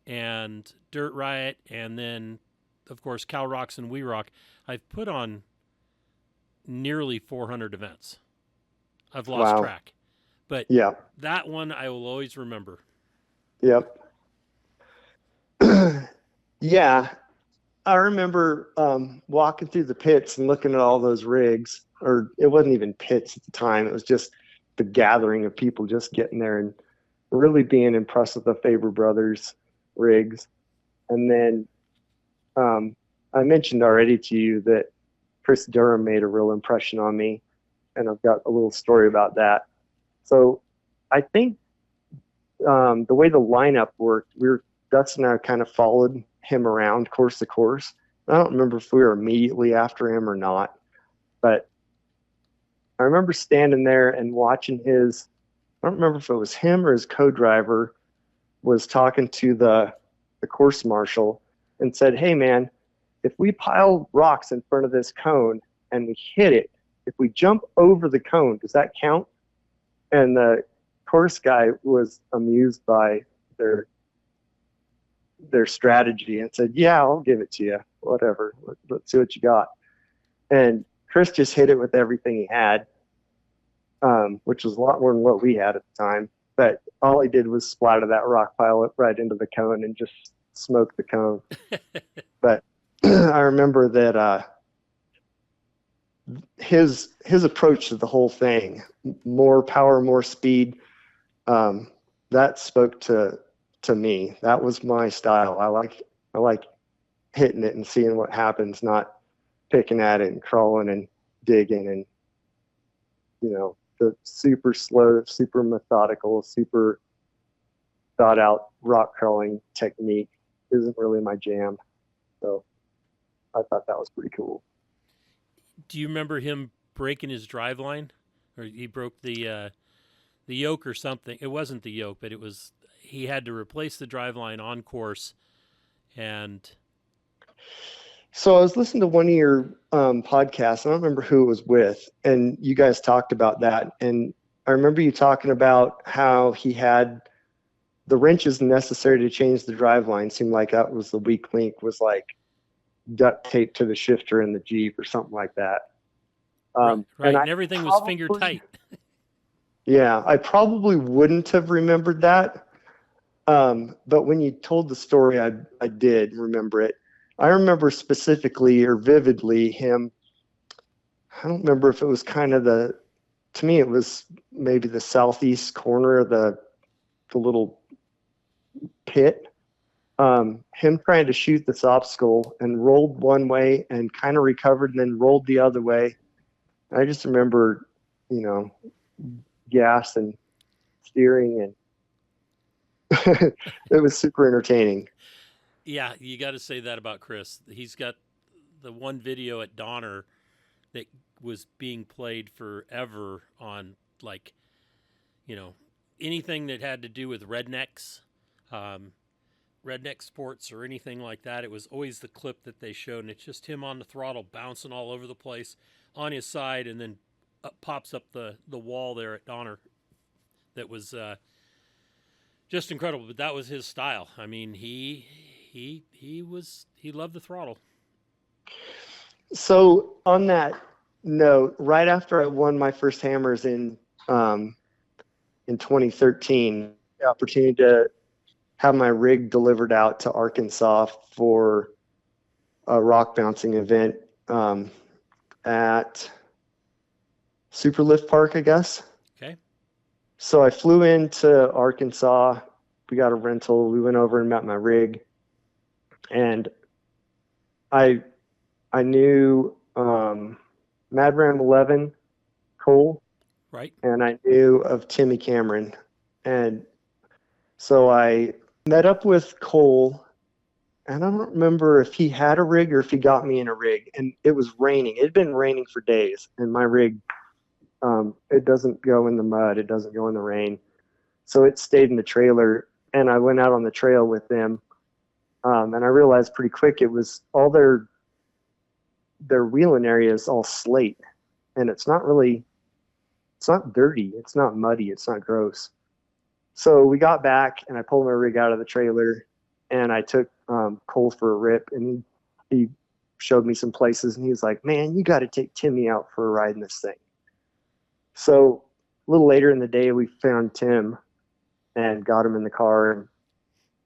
and Dirt Riot, and then, of course, Cal Rocks and We Rock, I've put on nearly 400 events. I've lost Wow. track. But Yeah. that one I will always remember. Yep. Yeah. I remember walking through the pits and looking at all those rigs, or it wasn't even pits at the time. It was just the gathering of people just getting there and really being impressed with the Faber Brothers rigs. And then I mentioned already to you that Chris Durham made a real impression on me, and I've got a little story about that. So I think the way the lineup worked, Dustin and I kind of followed him around course to course. I don't remember if we were immediately after him or not, but I remember standing there and watching I don't remember if it was him or his co-driver was talking to the course marshal and said, "Hey man, if we pile rocks in front of this cone and we hit it, if we jump over the cone, does that count?" And the course guy was amused by their strategy and said, "Yeah, I'll give it to you. Whatever. Let's see what you got." And Chris just hit it with everything he had, which was a lot more than what we had at the time. But all he did was splatter that rock pile right into the cone and just smoke the cone. But I remember that his approach to the whole thing, more power, more speed, that spoke to me. That was my style. I like hitting it and seeing what happens, not picking at it and crawling and digging and, the super slow, super methodical, super thought out rock crawling technique isn't really my jam. So I thought that was pretty cool. Do you remember him breaking his drive line? Or he broke the yoke or something? It wasn't the yoke, but he had to replace the drive line on course. And so I was listening to one of your podcasts. I don't remember who it was with, and you guys talked about that. And I remember you talking about how he had the wrenches necessary to change the drive line. Seemed like that was the weak link, was like duct tape to the shifter in the Jeep or something like that. Right. And everything was finger tight. Yeah, I probably wouldn't have remembered that. But when you told the story, I did remember it. I remember specifically or vividly him. I don't remember if it was kind of to me, it was maybe the southeast corner of the little pit. Him trying to shoot this obstacle and rolled one way and kind of recovered and then rolled the other way. I just remember, gas and steering, and it was super entertaining. Yeah, you got to say that about Chris. He's got the one video at Donner that was being played forever on, like, anything that had to do with rednecks, redneck sports or anything like that. It was always the clip that they showed, and it's just him on the throttle bouncing all over the place on his side, and then pops up the wall there at Donner. That was just incredible, but that was his style. I mean, he loved the throttle. So on that note, right after I won my first hammers in 2013, the opportunity to have my rig delivered out to Arkansas for a rock bouncing event at Superlift Park, I guess. Okay. So I flew into Arkansas. We got a rental. We went over and met my rig. And I knew Mad Ram 11, Cole. Right. And I knew of Timmy Cameron. And so I met up with Cole, and I don't remember if he had a rig or if he got me in a rig. And it was raining. It had been raining for days. And my rig, it doesn't go in the mud. It doesn't go in the rain. So it stayed in the trailer. And I went out on the trail with them. And I realized pretty quick it was all their wheeling area is all slate. And it's not dirty. It's not muddy. It's not gross. So we got back, and I pulled my rig out of the trailer, and I took Cole for a rip, and he showed me some places, and he was like, "Man, you got to take Timmy out for a ride in this thing." So a little later in the day, we found Tim and got him in the car, and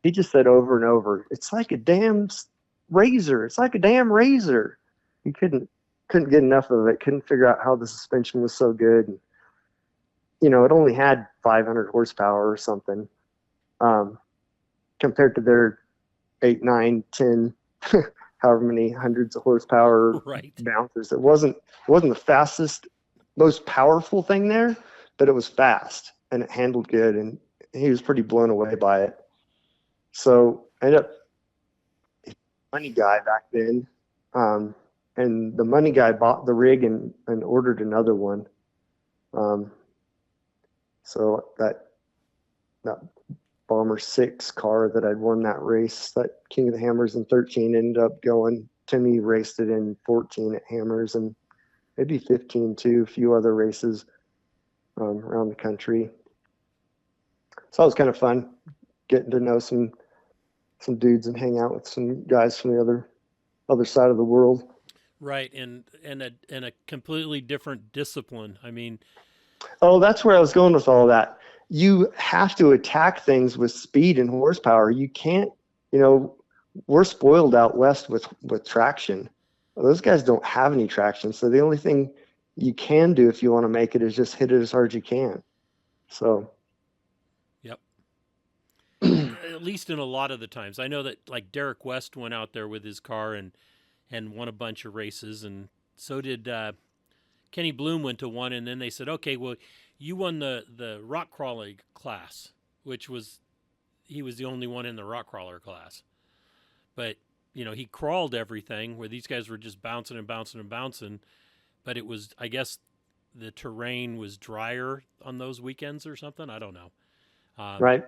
he just said over and over, "It's like a damn razor. It's like a damn razor." He couldn't get enough of it. Couldn't figure out how the suspension was so good. And, you know, it only had 500 horsepower or something, compared to their 8, 9, 10, however many hundreds of horsepower bouncers. It wasn't the fastest, most powerful thing there, but it was fast and it handled good, and he was pretty blown away by it. So I ended up money guy back then, and the money guy bought the rig and ordered another one. So that Bomber 6 car that I'd won that race, that King of the Hammers in 13, ended up going. Timmy raced it in 14 at Hammers, and maybe 15 too, a few other races around the country. So it was kind of fun getting to know some dudes and hang out with some guys from the other side of the world. Right, and a completely different discipline. I mean, oh, that's where I was going with all that. You have to attack things with speed and horsepower. You can't, you know, we're spoiled out west with traction. Those guys don't have any traction, so the only thing you can do if you want to make it is just hit it as hard as you can. So, yep. At least in a lot of the times, I know that like Derek West went out there with his car and won a bunch of races, and so did Kenny Bloom went to one, and then they said, okay, well, you won the rock crawling class, which was, he was the only one in the rock crawler class. But, you know, he crawled everything where these guys were just bouncing and bouncing and bouncing. But it was, I guess, the terrain was drier on those weekends or something. I don't know. Right.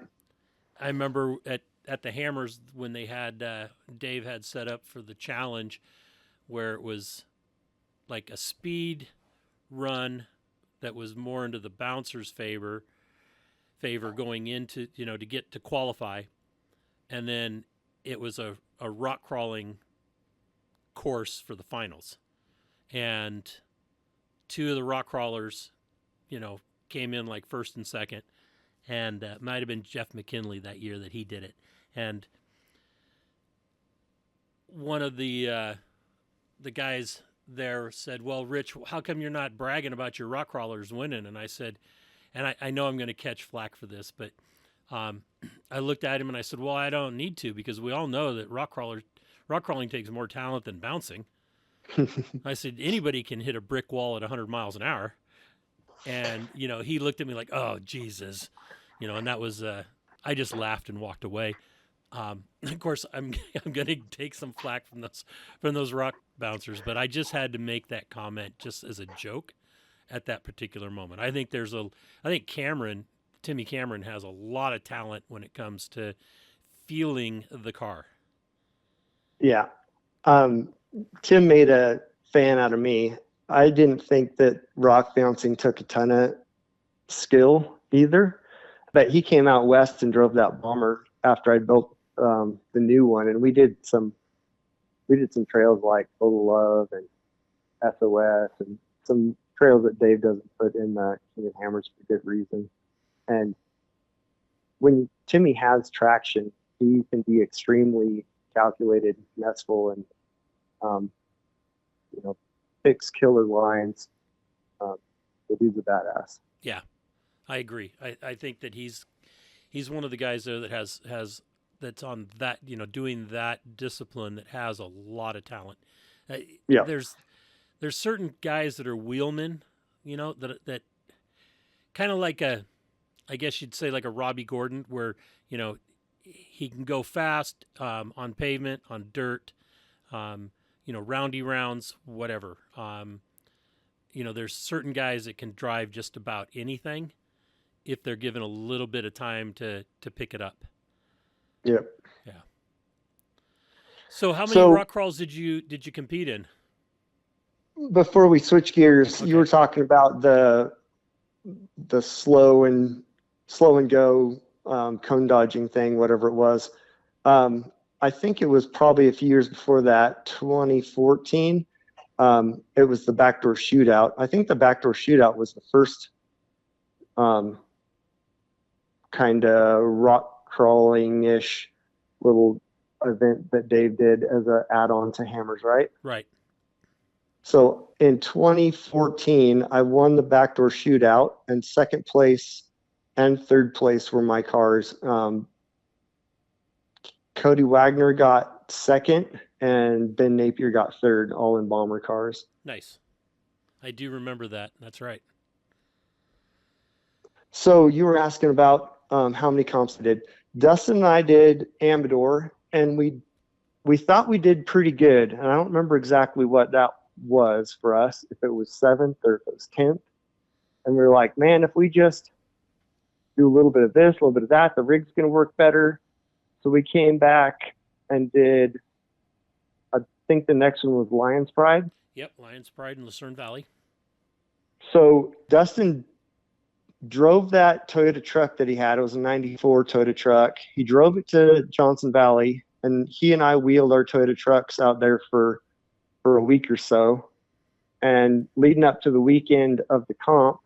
I remember at the Hammers when they had, Dave had set up for the challenge where it was like a speed run that was more into the bouncer's favor going into, you know, to get to qualify. And then it was a rock crawling course for the finals. And two of the rock crawlers, you know, came in like first and second. And it might have been Jeff McKinley that year that he did it. And one of the guys there said, well, Rich, how come you're not bragging about your rock crawlers winning? And I said, and I know I'm going to catch flack for this, but I looked at him and I said, well, I don't need to, because we all know that rock crawling takes more talent than bouncing. I said, anybody can hit a brick wall at 100 miles an hour. And, you know, he looked at me like, oh, Jesus, you know, and that was, I just laughed and walked away. Of course, I'm going to take some flack from those rock bouncers, but I just had to make that comment just as a joke at that particular moment. I think Timmy Cameron has a lot of talent when it comes to feeling the car. Yeah. Tim made a fan out of me. I didn't think that rock bouncing took a ton of skill either, but he came out west and drove that Bomber after I built the new one, and we did some trails like Total Love and SOS and some trails that Dave doesn't put in the King of Hammers for good reason. And when Timmy has traction, he can be extremely calculated, finesseful, and you know, fix killer lines. The dude's a badass. Yeah, I agree. I think that he's one of the guys there that has that's on that, you know, doing that discipline that has a lot of talent. Yeah. There's certain guys that are wheelmen, you know, that kind of like I guess you'd say like a Robbie Gordon, where, you know, he can go fast on pavement, on dirt, you know, roundy rounds, whatever. You know, there's certain guys that can drive just about anything if they're given a little bit of time to pick it up. Yep. Yeah. So how many rock crawls did you compete in? Before we switch gears, okay. You were talking about the slow and go cone dodging thing, whatever it was. I think it was probably a few years before that, 2014. It was the backdoor shootout. I think the backdoor shootout was the first kind of rock crawling-ish little event that Dave did as an add-on to hammers, right? Right. So in 2014, I won the backdoor shootout, and second place and third place were my cars. Cody Wagner got second, and Ben Napier got third, all in bomber cars. Nice. I do remember that. That's right. So you were asking about how many comps I did. Dustin and I did Amador, and we thought we did pretty good. And I don't remember exactly what that was for us, if it was 7th or if it was 10th. And we were like, man, if we just do a little bit of this, a little bit of that, the rig's going to work better. So we came back and did, I think the next one was Lion's Pride. Yep, Lion's Pride in Lucerne Valley. So Dustin drove that Toyota truck that he had. It was a 94 Toyota truck. He drove it to Johnson Valley, and he and I wheeled our Toyota trucks out there for a week or so. And leading up to the weekend of the comp,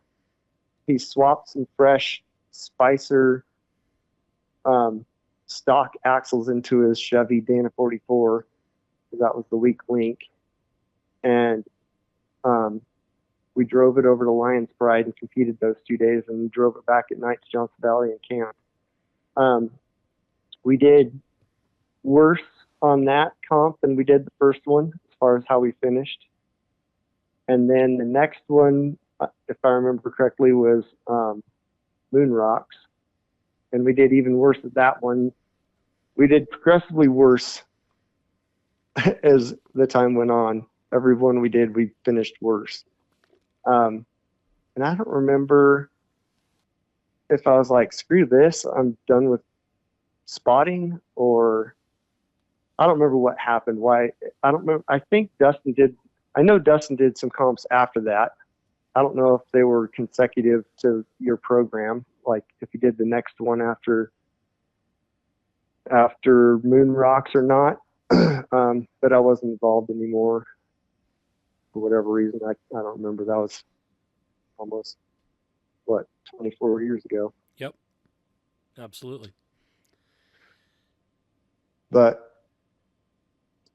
he swapped some fresh Spicer stock axles into his Chevy Dana 44. That was the weak link. And we drove it over to Lion's Pride and competed those 2 days, and we drove it back at night to Johnson Valley and camped. We did worse on that comp than we did the first one as far as how we finished. And then the next one, if I remember correctly, was Moon Rocks. And we did even worse at that one. We did progressively worse as the time went on. Every one we did, we finished worse. And I don't remember if I was like, screw this, I'm done with spotting, or I don't remember what happened. Why? I don't remember. I think Dustin did. I know Dustin did some comps after that. I don't know if they were consecutive to your program, like if he did the next one after Moon Rocks or not. But I wasn't involved anymore for whatever reason. I don't remember. That was almost, 24 years ago. Yep, absolutely. But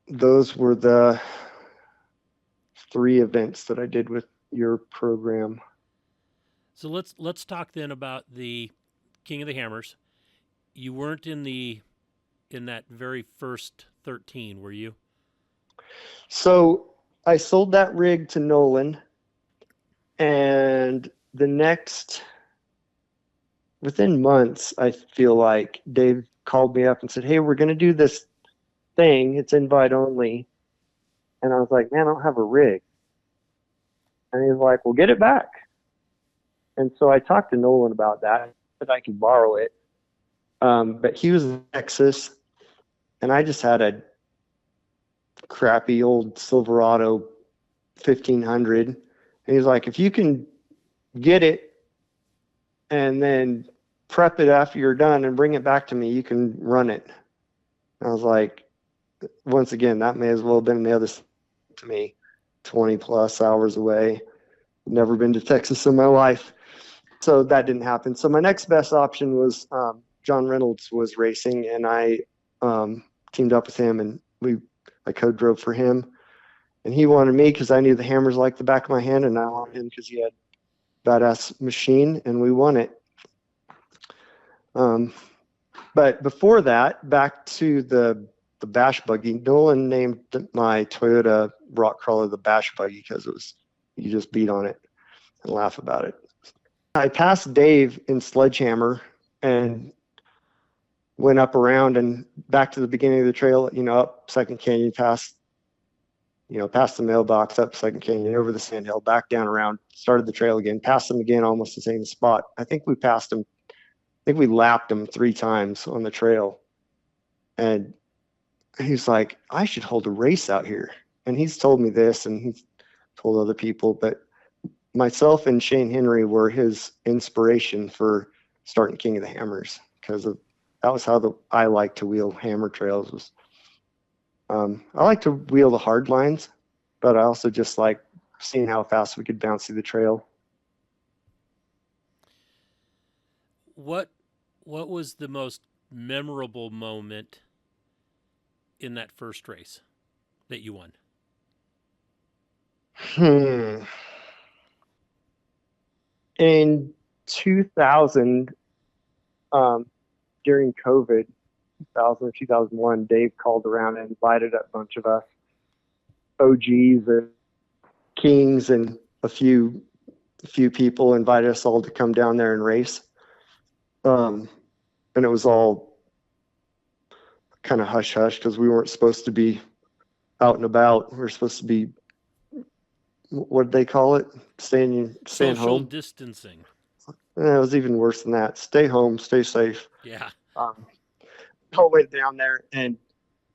those were the 3 events that I did with your program. So let's talk then about the King of the Hammers. You weren't in that very first 13, were you? So I sold that rig to Nolan, and the next, within months, I feel like Dave called me up and said, hey, we're going to do this thing. It's invite only. And I was like, man, I don't have a rig. And he was like, well, get it back. And so I talked to Nolan about that, that I could borrow it. But he was in Texas, and I just had a crappy old Silverado 1500. And he's like, if you can get it and then prep it after you're done and bring it back to me, you can run it. And I was like, once again, that may as well have been the other to me, 20 plus hours away. Never been to Texas in my life. So that didn't happen. So my next best option was John Reynolds was racing, and I teamed up with him, and I code drove for him. And he wanted me because I knew the hammers like the back of my hand, and I wanted him because he had badass machine, and we won it. But before that, back to the bash buggy, Nolan named my Toyota rock crawler the bash buggy because it was, you just beat on it and laugh about it. I passed Dave in Sledgehammer and went up around and back to the beginning of the trail, up Second Canyon, past the mailbox, up Second Canyon, over the sandhill, back down around, started the trail again, passed him again, almost the same spot. I think we passed him. I think we lapped him 3 times on the trail. And he's like, I should hold a race out here. And he's told me this, and he's told other people, but myself and Shane Henry were his inspiration for starting King of the Hammers, because that was how I like to wheel hammer trails. Was I like to wheel the hard lines, but I also just like seeing how fast we could bounce through the trail. What was the most memorable moment in that first race that you won? In 2000, during COVID, 2000 or 2001, Dave called around and invited a bunch of us OGs and Kings and a few people, invited us all to come down there and race. And it was all kind of hush hush because we weren't supposed to be out and about. We were supposed to be, what did they call it? Staying Social home. distancing. It was even worse than that. Stay home, stay safe. Yeah. I went down there, and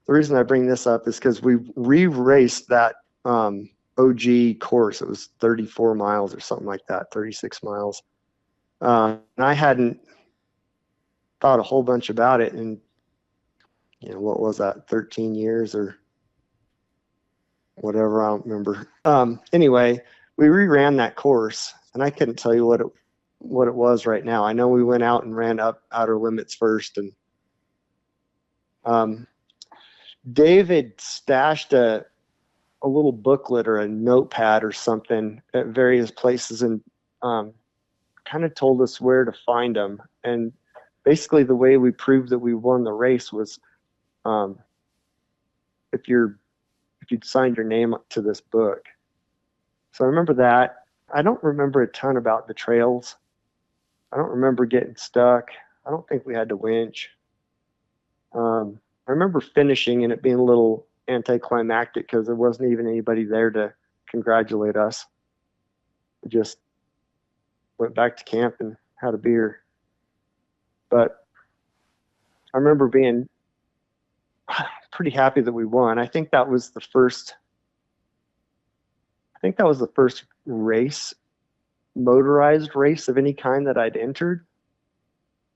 the reason I bring this up is because we re-raced that OG course. It was 34 miles or something like that, 36 miles. And I hadn't thought a whole bunch about it in, what was that, 13 years or whatever, I don't remember. Anyway, we reran that course, and I couldn't tell you what it was right now. I know we went out and ran up outer limits first, and David stashed a little booklet or a notepad or something at various places, and kind of told us where to find them. And basically the way we proved that we won the race was if you'd signed your name to this book. So I remember that. I don't remember a ton about the trails. I don't remember getting stuck. I don't think we had to winch. I remember finishing and it being a little anticlimactic because there wasn't even anybody there to congratulate us. We just went back to camp and had a beer. But I remember being pretty happy that we won. I think that was the first race, motorized race of any kind that I'd entered.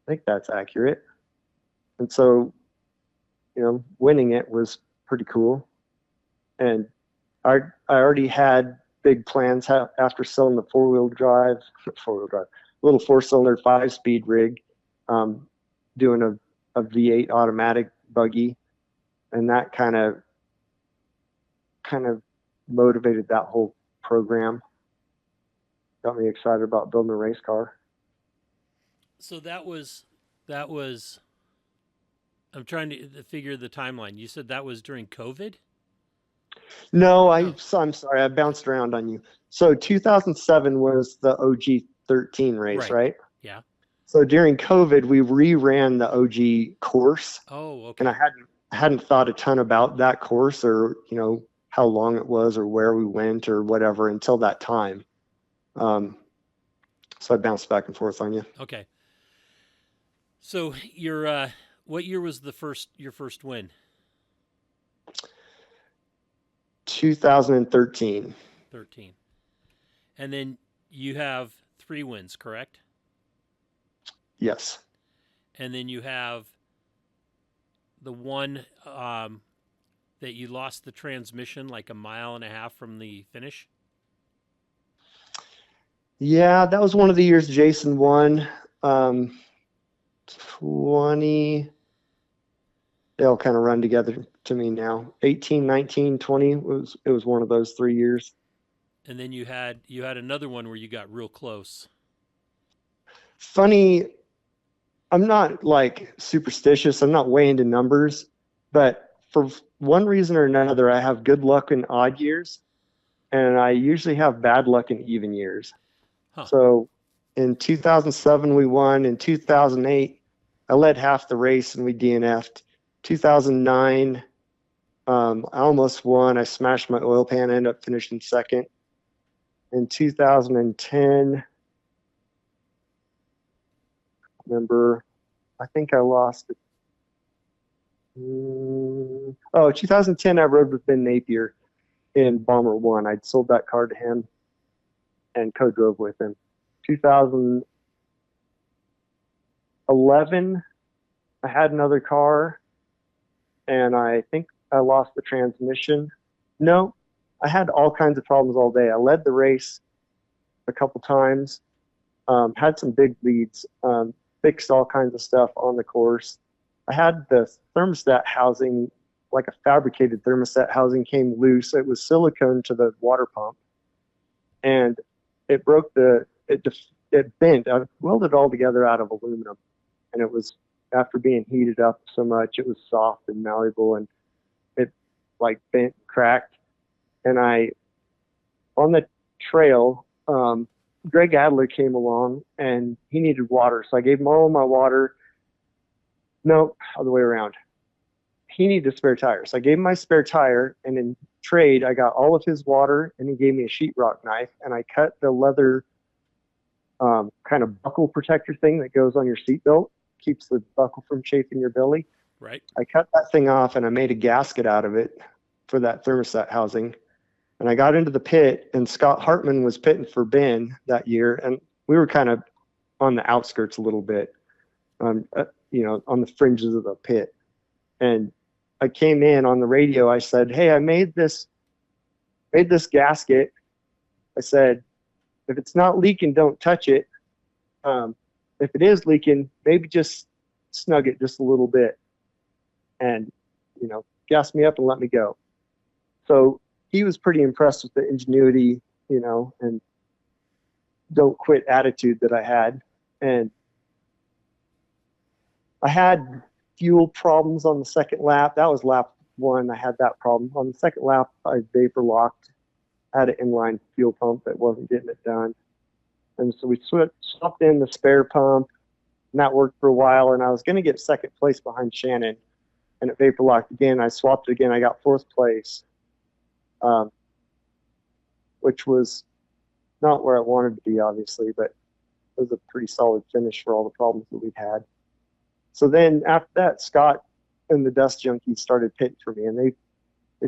I think that's accurate. And so, winning it was pretty cool. And I already had big plans after selling the four-wheel drive, little four-cylinder 5-speed rig, doing a V8 automatic buggy, and that kind of motivated that whole program. Got me excited about building a race car. So that was I'm trying to figure the timeline. You said that was during COVID? No, I'm sorry. I bounced around on you. So 2007 was the OG 13 race, right? Yeah. So during COVID, we reran the OG course. Oh, okay. And I hadn't thought a ton about that course or, how long it was or where we went or whatever until that time. So I bounced back and forth on you. Okay. So what year was your first win? 2013. 13. And then you have 3 wins, correct? Yes. And then you have the one that you lost the transmission like a mile and a half from the finish? Yeah, that was one of the years Jason won. 20, they all kind of run together to me now. 18, 19, 20 it was one of those 3 years. And then you had another one where you got real close. Funny, I'm not like superstitious. I'm not way into numbers, but for one reason or another, I have good luck in odd years, and I usually have bad luck in even years. Huh. So in 2007, we won. In 2008, I led half the race and we DNF'd. 2009, I almost won. I smashed my oil pan. I ended up finishing second. In 2010, I think I lost it. 2010, I rode with Ben Napier in Bomber 1. I'd sold that car to him and co-drove with him. 2011, I had another car, and I think I lost the transmission. No, I had all kinds of problems all day. I led the race a couple times, had some big leads, fixed all kinds of stuff on the course. I had the thermostat housing, like a fabricated thermostat housing, came loose. It was silicone to the water pump, and it broke it bent. I welded it all together out of aluminum, and it was, after being heated up so much, it was soft and malleable, and it like bent, cracked. And on the trail, Greg Adler came along and he needed water. So I gave him all of my water. No, other way around. He needed a spare tire. So I gave him my spare tire, and in trade, I got all of his water, and he gave me a sheetrock knife, and I cut the leather kind of buckle protector thing that goes on your seatbelt, keeps the buckle from chafing your belly. Right. I cut that thing off, and I made a gasket out of it for that thermostat housing. And I got into the pit, and Scott Hartman was pitting for Ben that year, and we were kind of on the outskirts a little bit, on the fringes of the pit. And I came in on the radio. I said, "Hey, I made this gasket." I said, "If it's not leaking, don't touch it. If it is leaking, maybe just snug it just a little bit, and gas me up and let me go." So he was pretty impressed with the ingenuity, and don't quit attitude that I had. And I had fuel problems on the second lap. That was lap one. I had that problem. On the second lap, I vapor locked, had an inline fuel pump that wasn't getting it done. And so we swapped in the spare pump, and that worked for a while. And I was going to get second place behind Shannon, and it vapor locked again. I swapped it again. I got fourth place, which was not where I wanted to be, obviously, but it was a pretty solid finish for all the problems that we'd had. So then after that, Scott and the Dust Junkies started pitting for me, and they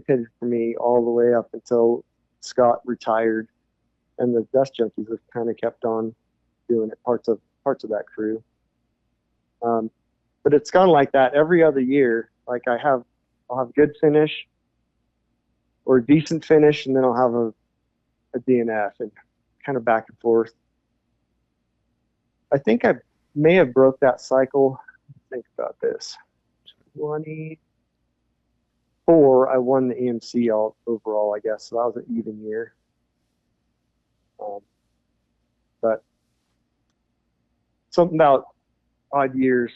pitted for me all the way up until Scott retired, and the Dust Junkies have kind of kept on doing it, parts of that crew. But it's gone like that every other year. Like I'll have a good finish or a decent finish, and then I'll have a DNF, and kind of back and forth. I think I may have broke that cycle. Think about this. 24, I won the EMC overall, I guess. So that was an even year. But something about odd years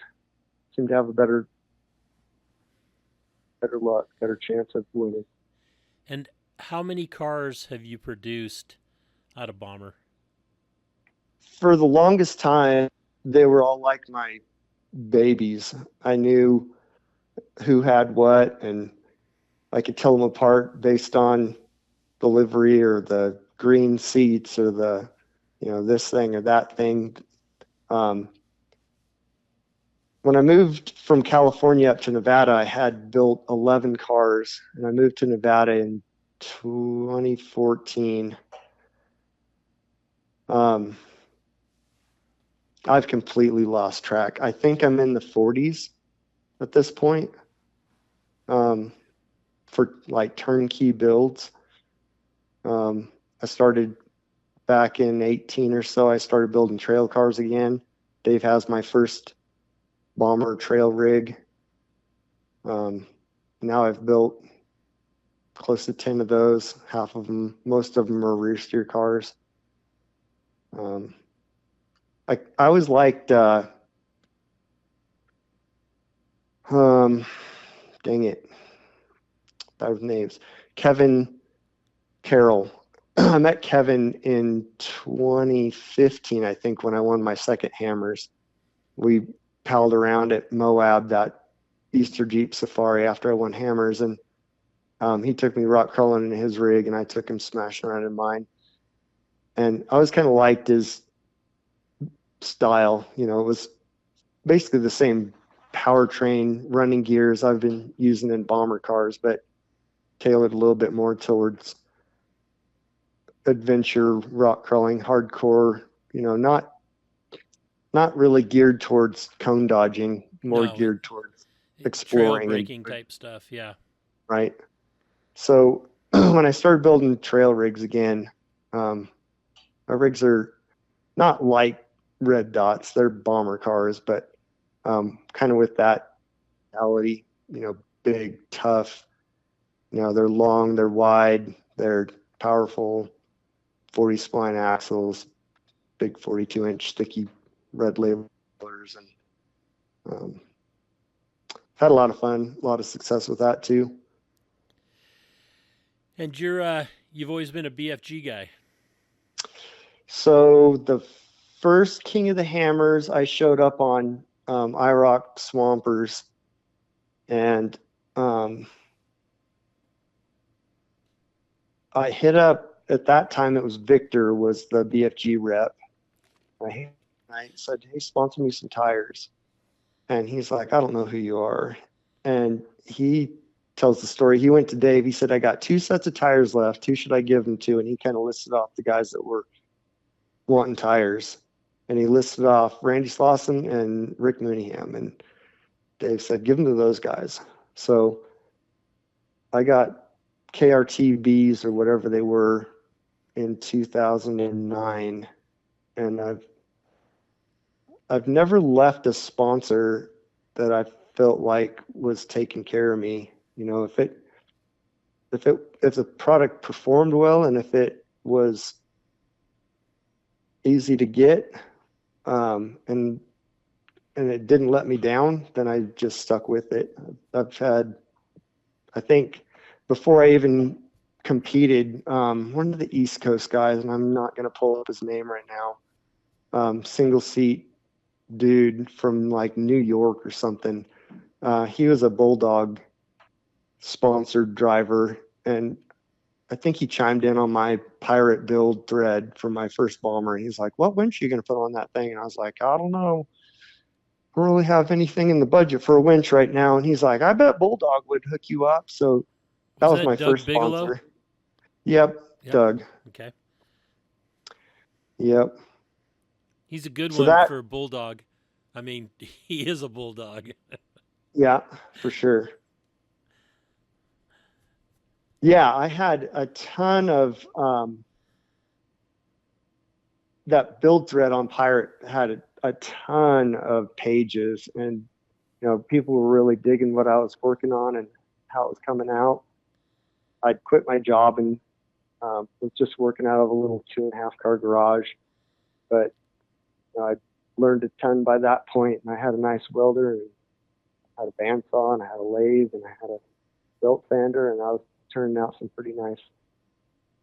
seem to have a better luck, better chance of winning. And how many cars have you produced out of Bomber? For the longest time, they were all like my babies. I knew who had what, and I could tell them apart based on the livery or the green seats or the this thing or that thing. When I moved from California up to Nevada, I had built 11 cars, and I moved to Nevada in 2014. I've completely lost track. I think I'm in the 40s at this point, for like turnkey builds. I started back in 18 or so. I started building trail cars again. Dave has my first Bomber trail rig. Now I've built close to 10 of those. Most of them are rear steer cars. I always liked, dang it, bad with names. Kevin Carroll. I met Kevin in 2015, I think, when I won my second Hammers. We palled around at Moab, that Easter Jeep Safari, after I won Hammers, and he took me rock crawling in his rig, and I took him smashing around in mine. And I always kind of liked his style. It was basically the same powertrain, running gears I've been using in Bomber cars, but tailored a little bit more towards adventure, rock crawling, hardcore, not really geared towards cone dodging, more No, geared towards trail exploring breaking type stuff. Yeah. right. So when I started building trail rigs again, my rigs are not like red dots; they're bomber cars, but kind of with that quality, big, tough. They're long, they're wide, they're powerful, 40 spline axles, big 42-inch sticky red labelers, and had a lot of fun, a lot of success with that too. And you've always been a BFG guy. So the first King of the Hammers, I showed up on IROC Swampers, and I hit up, at that time it was Victor was the BFG rep. I said, hey, sponsor me some tires. And he's like, I don't know who you are. And he tells the story. He went to Dave. He said, I got 2 sets of tires left. Who should I give them to? And he kind of listed off the guys that were wanting tires. And he listed off Randy Slawson and Rick Mooneyham. And Dave said, give them to those guys. So I got KRTBs or whatever they were in 2009. And I've never left a sponsor that I felt like was taking care of me. If the product performed well and if it was easy to get, and it didn't let me down, then I just stuck with it. I've had, I think, before I even competed, one of the East Coast guys, and I'm not going to pull up his name right now, single seat dude from like New York or something. He was a Bulldog sponsored driver, and I think he chimed in on my pirate build thread for my first bomber. He's like, what winch are you going to put on that thing? And I was like, I don't know. I don't really have anything in the budget for a winch right now. And he's like, I bet Bulldog would hook you up. So that was my Doug first Bigelow? sponsor. Yep, Doug. Okay. Yep. He's a good So one for Bulldog. I mean, he is a Bulldog. Yeah, for sure. Yeah, I had a ton of that build thread on Pirate had a ton of pages, and people were really digging what I was working on and how it was coming out. I'd quit my job and was just working out of a little 2.5 car garage, but I learned a ton by that point, and I had a nice welder, and I had a bandsaw, and I had a lathe, and I had a belt sander, and I was turning out some pretty nice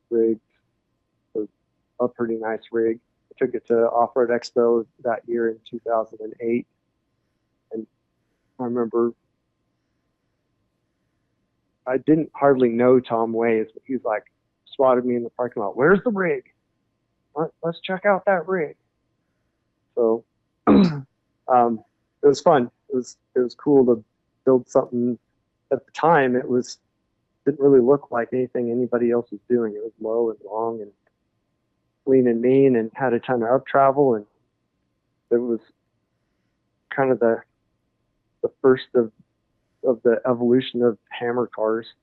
rigs. So a pretty nice rig. I took it to Off-Road Expo that year in 2008, and I remember I didn't hardly know Tom Ways, but he's like swatted me in the parking lot. Where's the rig? Let's check out that rig. So it was fun. It was cool to build something. At the time, didn't really look like anything anybody else was doing. It was low and long and lean and mean and had a ton of up travel, and it was kind of the first of the evolution of hammer cars.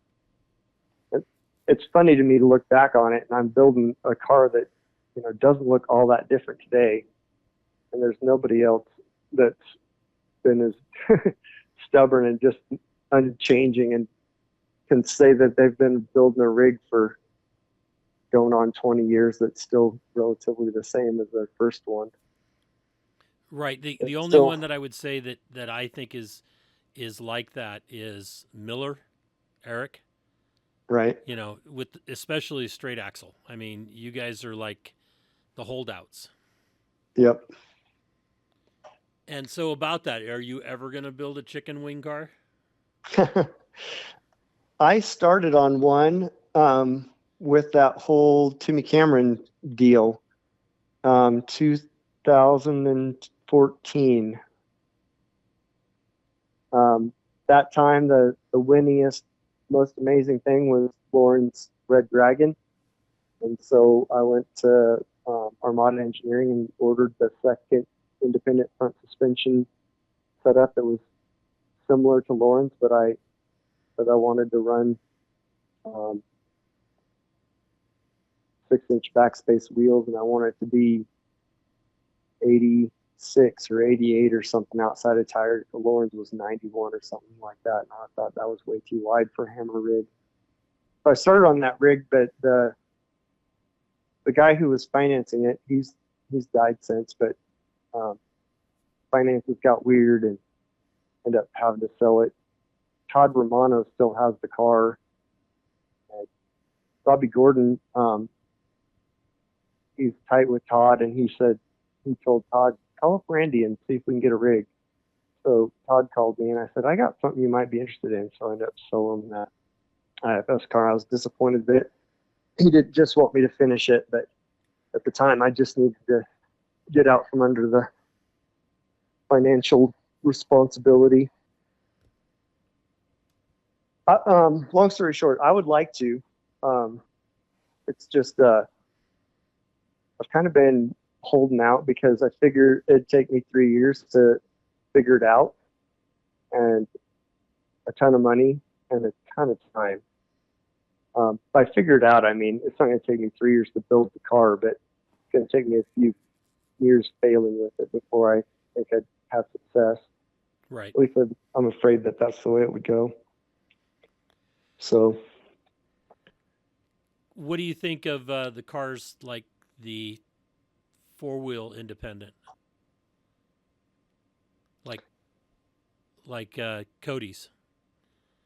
It's funny to me to look back on it, and I'm building a car that doesn't look all that different today, and there's nobody else that's been as stubborn and just unchanging and can say that they've been building a rig for going on 20 years that's still relatively the same as their first one. Right. The only one that I would say that I think is like that is Miller, Eric. Right. With especially straight axle. I mean, you guys are like the holdouts. Yep. And so about that, are you ever going to build a chicken wing car? I started on one with that whole Timmy Cameron deal, 2014. That time, the winningest, most amazing thing was Lauren's Red Dragon. And so I went to Armada Engineering and ordered the second independent front suspension setup that was similar to Lauren's, but I wanted to run 6-inch backspace wheels, and I wanted it to be 86 or 88 or something outside of tire. Lauren's was 91 or something like that, and I thought that was way too wide for a hammer rig. So I started on that rig, but the guy who was financing it, he's died since, but finances got weird and ended up having to sell it. Todd Romano still has the car. Bobby Gordon, he's tight with Todd, and he told Todd, call up Randy and see if we can get a rig. So Todd called me, and I said, I got something you might be interested in. So I ended up selling him that IFS car. I was disappointed that he didn't just want me to finish it, but at the time I just needed to get out from under the financial responsibility. Long story short, I would like to. It's just I've kind of been holding out because I figured it'd take me 3 years to figure it out, and a ton of money and a ton of time. By figure it out, I mean it's not going to take me 3 years to build the car, but it's going to take me a few years failing with it before I think I'd have success. Right. At least I'm afraid that that's the way it would go. So, what do you think of the cars like the 4-wheel independent, like Cody's?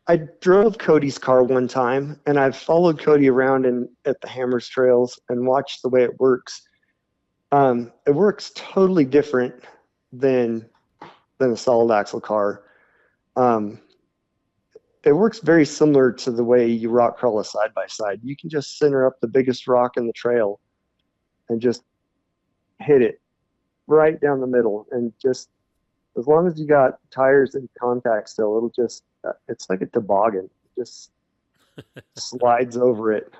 I drove Cody's car one time, and I've followed Cody around at the Hammers trails and watched the way it works. It works totally different than a solid axle car. It works very similar to the way you rock crawl a side by side. You can just center up the biggest rock in the trail and just hit it right down the middle, and just as long as you got tires in contact still, it'll just it's like a toboggan. It just slides over it.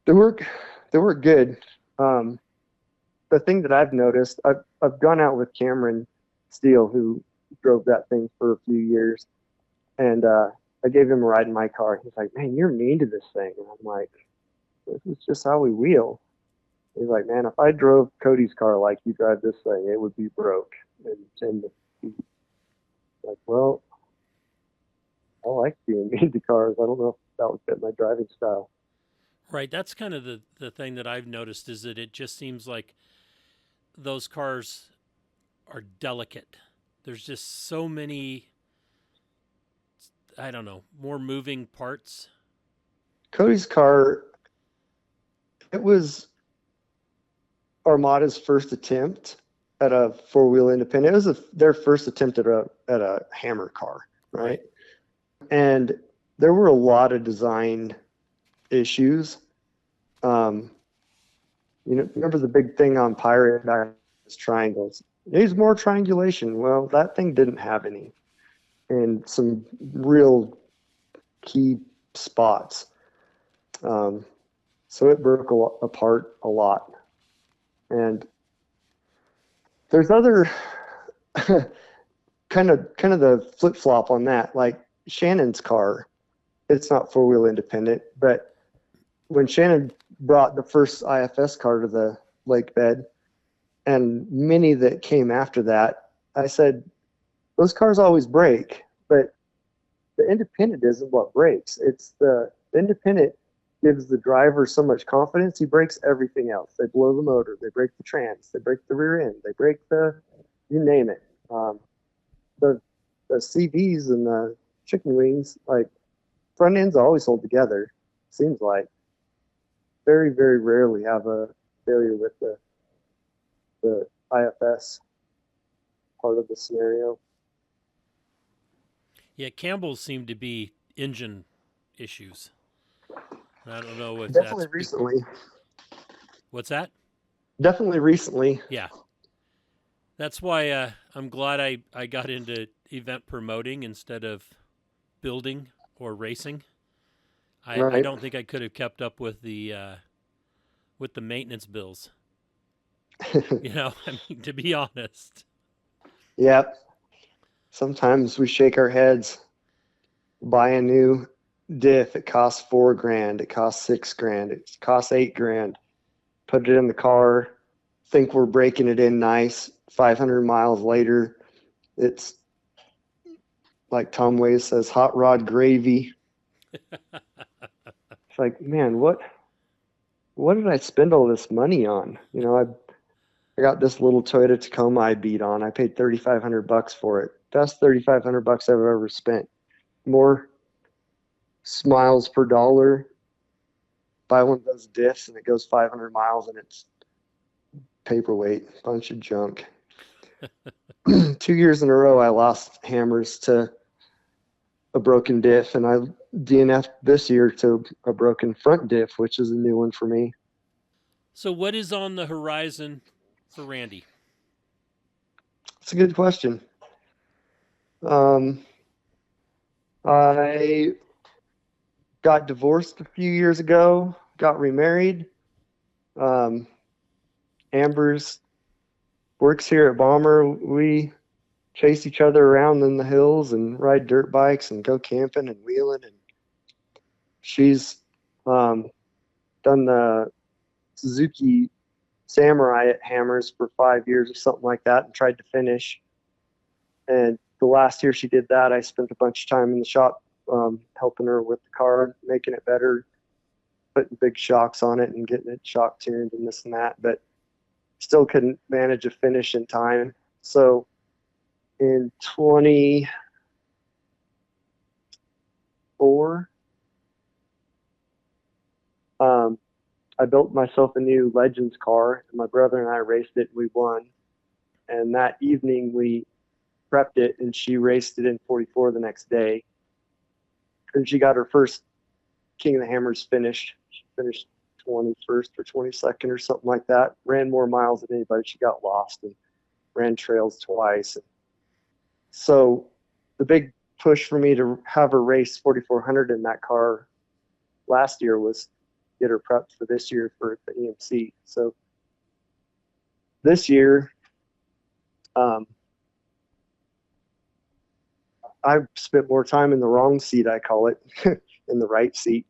They work good. The thing that I've noticed, I've gone out with Cameron Steele, who drove that thing for a few years, and I gave him a ride in my car. He's like, man, you're mean to this thing. And I'm like, this is just how we wheel. He's like, man, if I drove Cody's car like you drive this thing, it would be broke. And like, well, I like being mean to cars. I don't know if that would fit my driving style. Right. That's kind of the thing that I've noticed, is that it just seems like those cars are delicate. There's just so many, I don't know, more moving parts. Cody's car, it was Armada's first attempt at a 4-wheel independent. It was their first attempt at a hammer car, right? And there were a lot of design issues. Remember the big thing on Pirate back was triangles. Needs more triangulation. Well, that thing didn't have any, and some real key spots. So it broke apart a lot. And there's other kind of the flip flop on that. Like Shannon's car, it's not 4-wheel independent, but when Shannon brought the first IFS car to the lake bed, and many that came after that, I said, those cars always break, but the independent isn't what breaks. It's the independent gives the driver so much confidence, he breaks everything else. They blow the motor, they break the trans, they break the rear end, they break you name it. The CVs and the chicken wings, like front ends always hold together, seems like. Very, very rarely have a failure with the IFS part of the scenario. Yeah, Campbell's seem to be engine issues. I don't know if Definitely recently. What's that? Definitely recently. Yeah. That's why I'm glad I got into event promoting instead of building or racing. I don't think I could have kept up with the maintenance bills. I mean, to be honest. Yep. Sometimes we shake our heads, buy a new diff. It costs $4,000. It costs $6,000. It costs $8,000. Put it in the car, think we're breaking it in nice. 500 miles later, it's like Tom Waits says, hot rod gravy. It's like, man, what did I spend all this money on? I got this little Toyota Tacoma I beat on. I paid $3,500 for it. Best $3,500 I've ever spent. More miles per dollar. Buy one of those diffs and it goes 500 miles and it's paperweight, bunch of junk. 2 years in a row, I lost hammers to a broken diff, and I DNF'd this year to a broken front diff, which is a new one for me. So, what is on the horizon for Randy? It's a good question. I got divorced a few years ago, got remarried. Amber's works here at Bomber. We chase each other around in the hills and ride dirt bikes and go camping and wheeling. And she's done the Suzuki Samurai at Hammers for 5 years or something like that and tried to finish. And the last year she did that, I spent a bunch of time in the shop helping her with the car, making it better, putting big shocks on it and getting it shock tuned and this and that, but still couldn't manage a finish in time. So in 24, I built myself a new Legends car, and my brother and I raced it, and we won. And that evening we prepped it, and she raced it in 44 the next day. And she got her first King of the Hammers finish. She finished 21st or 22nd or something like that. Ran more miles than anybody. She got lost and ran trails twice. So the big push for me to have her race 4,400 in that car last year was get her prepped for this year for the EMC. So this year, I spent more time in the wrong seat, I call it, in the right seat,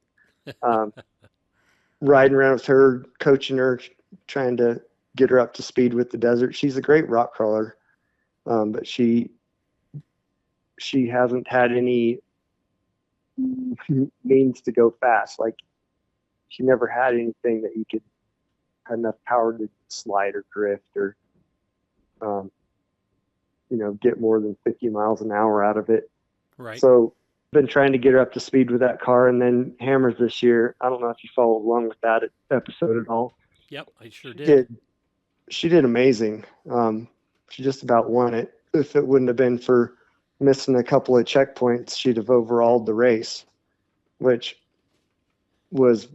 riding around with her, coaching her, trying to get her up to speed with the desert. She's a great rock crawler, but she hasn't had any means to go fast. Like, she never had anything that you could have enough power to slide or drift or, get more than 50 miles an hour out of it. Right. So been trying to get her up to speed with that car. And then Hammers this year, I don't know if you followed along with that episode at all. Yep, I sure did. She did amazing. She just about won it. If it wouldn't have been for missing a couple of checkpoints, she'd have overalled the race, which was,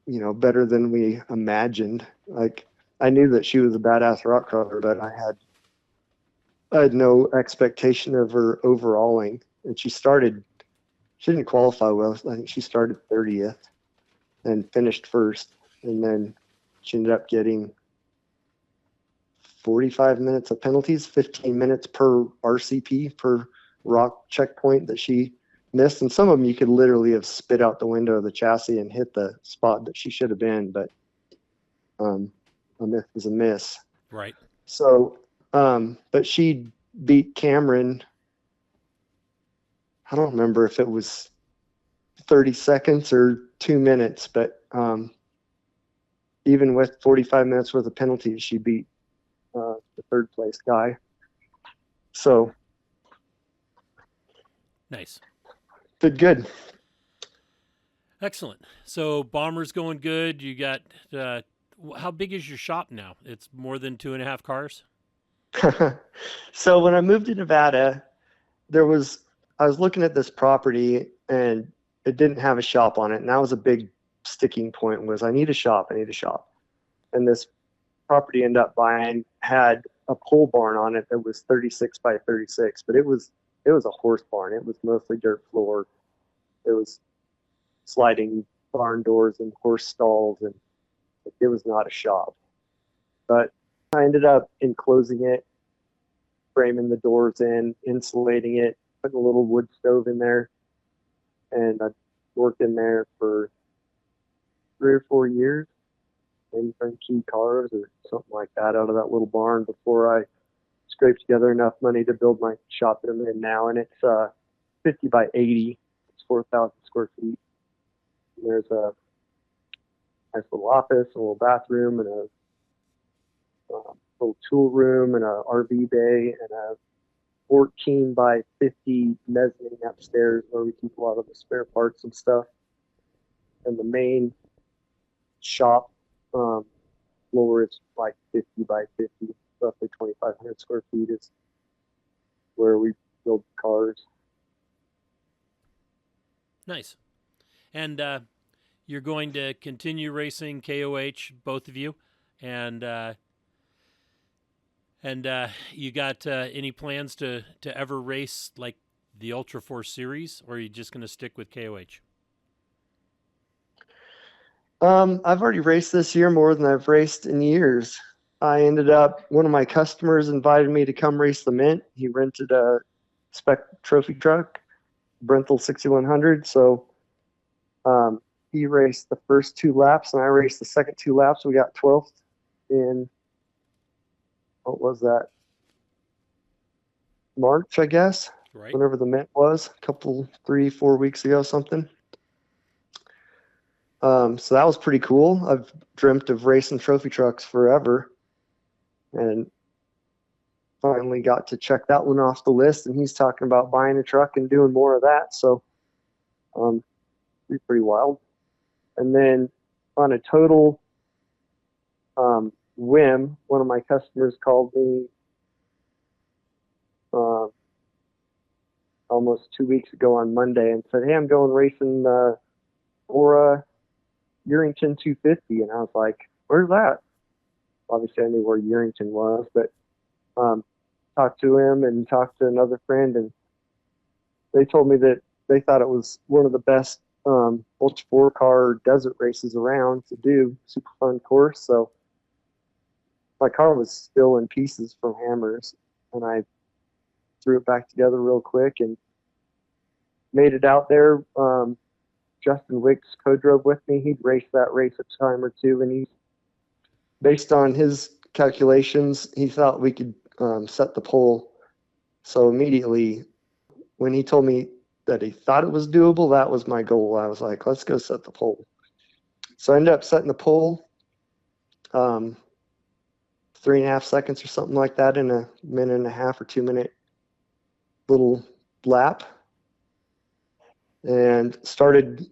better than we imagined. Like, I knew that she was a badass rock crawler, but I had no expectation of her overalling. And she didn't qualify well. I think she started 30th and finished first. And then she ended up getting 45 minutes of penalties, 15 minutes per RCP, per rock checkpoint that she missed. And some of them you could literally have spit out the window of the chassis and hit the spot that she should have been. But a miss was a miss. Right. So, but she beat Cameron. I don't remember if it was 30 seconds or 2 minutes, but even with 45 minutes worth of penalties, she beat the third place guy. So nice. Did good. Excellent. So Bomber's going good. You got, how big is your shop now? It's more than 2.5 cars? So when I moved to Nevada, I was looking at this property and it didn't have a shop on it. And that was a big sticking point, was I need a shop. And this property I ended up buying had a pole barn on it that was 36 by 36, but it was a horse barn. It was mostly dirt floor. It was sliding barn doors and horse stalls, and it was not a shop. But I ended up enclosing it, framing the doors in, insulating it, putting a little wood stove in there. And I worked in there for 3 or 4 years in turnkey cars or something like that out of that little barn before I scraped together enough money to build my shop that I'm in now. And it's 50 by 80. It's 4,000 square feet. And there's a nice little office, a little bathroom, and a little tool room, and a RV bay, and a 14 by 50 mezzanine upstairs where we keep a lot of the spare parts and stuff. And the main shop floor is like 50 by 50, roughly 2,500 square feet is where we build cars. Nice. And you're going to continue racing KOH, both of you, and you got any plans to ever race like the Ultra 4 Series, or are you just going to stick with KOH? I've already raced this year more than I've raced in years. I ended up, one of my customers invited me to come race the Mint. He rented a spec trophy truck, Brenthel 6100. So he raced the first 2 laps, and I raced the second 2 laps. We got 12th in, what was that? March, I guess. Right. Whenever the Mint was, a couple, 3-4 weeks ago, something. So that was pretty cool. I've dreamt of racing trophy trucks forever, and finally got to check that one off the list. And he's talking about buying a truck and doing more of that. So, pretty wild. And then on a total whim, one of my customers called me almost 2 weeks ago on Monday and said, "Hey, I'm going racing for Urington 250." And I was like, "Where's that?" Obviously, I knew where Urington was, but talked to him and talked to another friend, and they told me that they thought it was one of the best Ultra 4 car desert races around to do. Super fun course. So my car was still in pieces from hammers, and I threw it back together real quick and made it out there. Justin Wicks co-drove with me. He'd raced that race a time or two, and based on his calculations, he thought we could set the pole. So immediately when he told me that he thought it was doable, that was my goal. I was like, let's go set the pole. So I ended up setting the pole 3.5 seconds or something like that in a 1.5 or 2 minute little lap, and started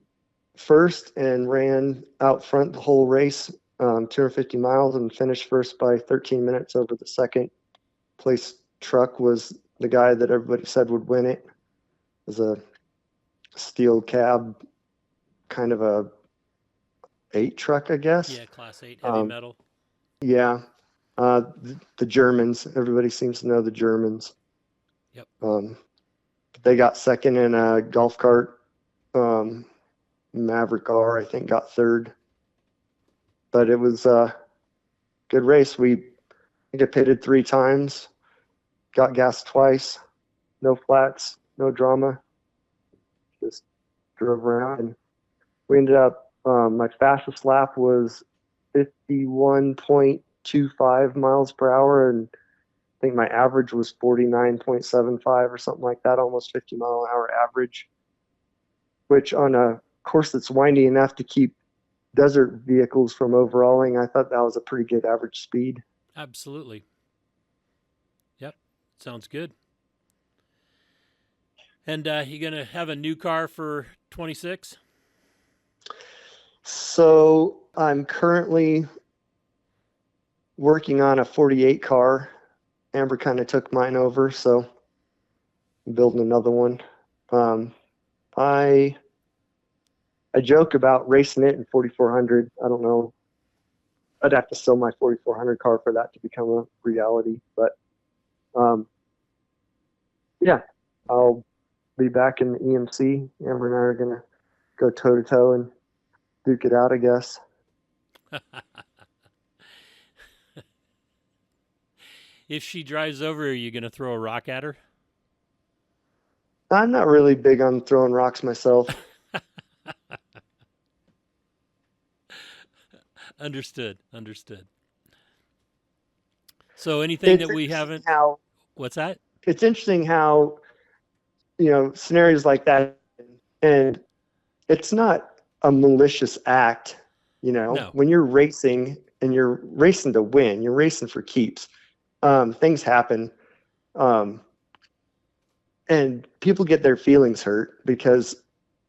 first and ran out front the whole race, 250 miles, and finished first by 13 minutes over the second place truck. Was the guy that everybody said would win it. It was a steel cab, kind of a 8 truck, I guess. Yeah, Class 8 heavy metal. Yeah. The Germans, everybody seems to know the Germans. Yep. They got second in a golf cart. Maverick R, I think, got third. But it was a good race. I got pitted 3 times, got gas twice, no flats, no drama. Just drove around, and we ended up, my fastest lap was 51.25 miles per hour, and I think my average was 49.75 or something like that, almost 50 mile an hour average, which on a course that's windy enough to keep desert vehicles from overhauling, I thought that was a pretty good average speed. Absolutely. Yep. Sounds good. And you going to have a new car for 26? So I'm currently working on a 48 car. Amber kind of took mine over, so I'm building another one. I joke about racing it in 4400. I don't know. I'd have to sell my 4400 car for that to become a reality. But yeah, I'll be back in the EMC. Amber and I are going to go toe-to-toe and duke it out, I guess. If she drives over, are you going to throw a rock at her? I'm not really big on throwing rocks myself. Understood. So anything that we haven't... What's that? It's interesting how, scenarios like that, and it's not a malicious act, No. when you're racing and you're racing to win, you're racing for keeps. Things happen. And people get their feelings hurt because,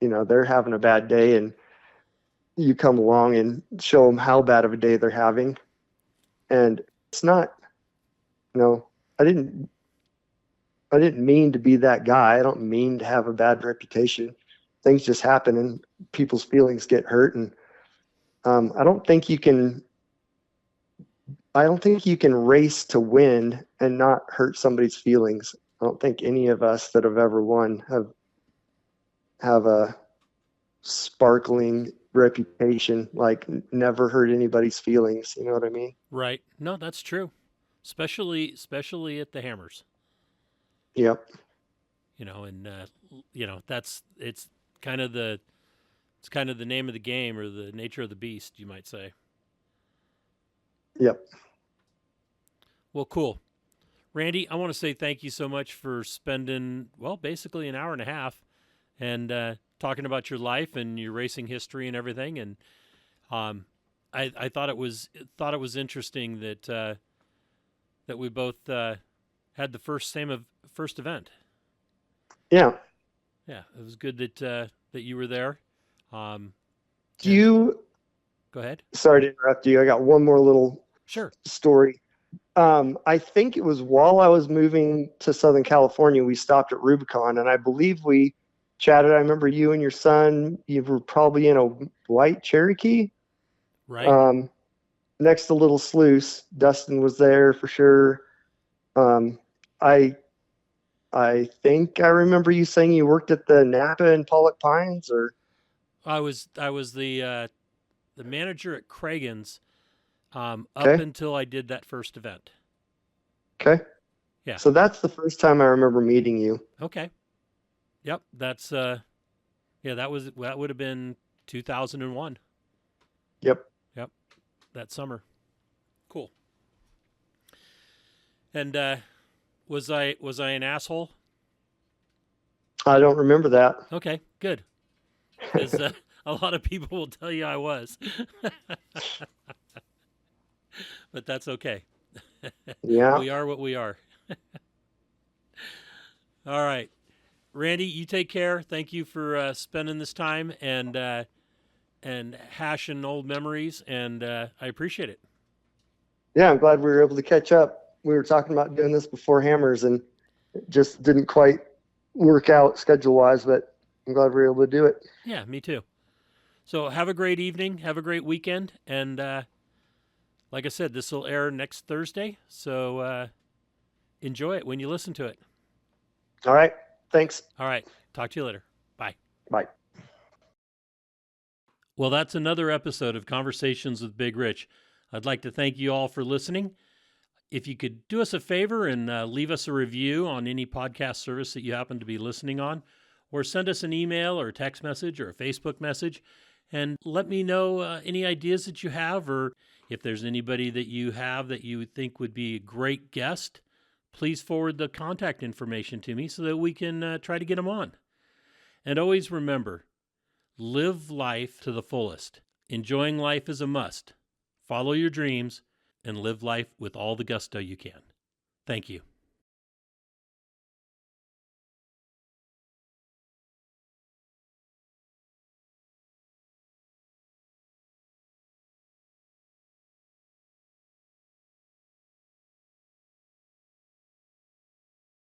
they're having a bad day, and you come along and show them how bad of a day they're having. And it's not, I didn't mean to be that guy. I don't mean to have a bad reputation. Things just happen and people's feelings get hurt. And I don't think you can race to win and not hurt somebody's feelings. I don't think any of us that have ever won have a sparkling reputation, like never hurt anybody's feelings. You know what I mean? Right. No, that's true. Especially at the Hammers. Yep. It's kind of the name of the game, or the nature of the beast, you might say. Yep. Well, cool. Randy, I want to say thank you so much for spending, basically an hour and a half and talking about your life and your racing history and everything. And I thought it was interesting that we both had the first event. Yeah. Yeah, it was good that you were there. Do you go ahead? Sorry to interrupt you. I got one more little story. I think it was while I was moving to Southern California, we stopped at Rubicon, and I believe we chatted. I remember you and your son, you were probably in a white Cherokee. Right. Next to Little Sluice. Dustin was there for sure. I think I remember you saying you worked at the Napa and Pollock Pines, or I was the manager at Cragen's up until I did that first event. Okay. Yeah. So that's the first time I remember meeting you. Okay. Yep. That's that would have been 2001. Yep. That summer. Cool. And was I an asshole? I don't remember that. Okay, good. Because a lot of people will tell you I was. But that's okay. Yeah. We are what we are. All right. Randy, you take care. Thank you for spending this time and hashing old memories, and I appreciate it. Yeah, I'm glad we were able to catch up. We were talking about doing this before Hammers, and it just didn't quite work out schedule-wise, but I'm glad we were able to do it. Yeah, me too. So have a great evening. Have a great weekend. And like I said, this will air next Thursday, so enjoy it when you listen to it. All right. Thanks. All right. Talk to you later. Bye. Bye. Well, that's another episode of Conversations with Big Rich. I'd like to thank you all for listening. If you could do us a favor and leave us a review on any podcast service that you happen to be listening on, or send us an email or a text message or a Facebook message, and let me know any ideas that you have, or if there's anybody that you have that you think would be a great guest, please forward the contact information to me so that we can try to get them on. And always remember, live life to the fullest. Enjoying life is a must. Follow your dreams and live life with all the gusto you can. Thank you.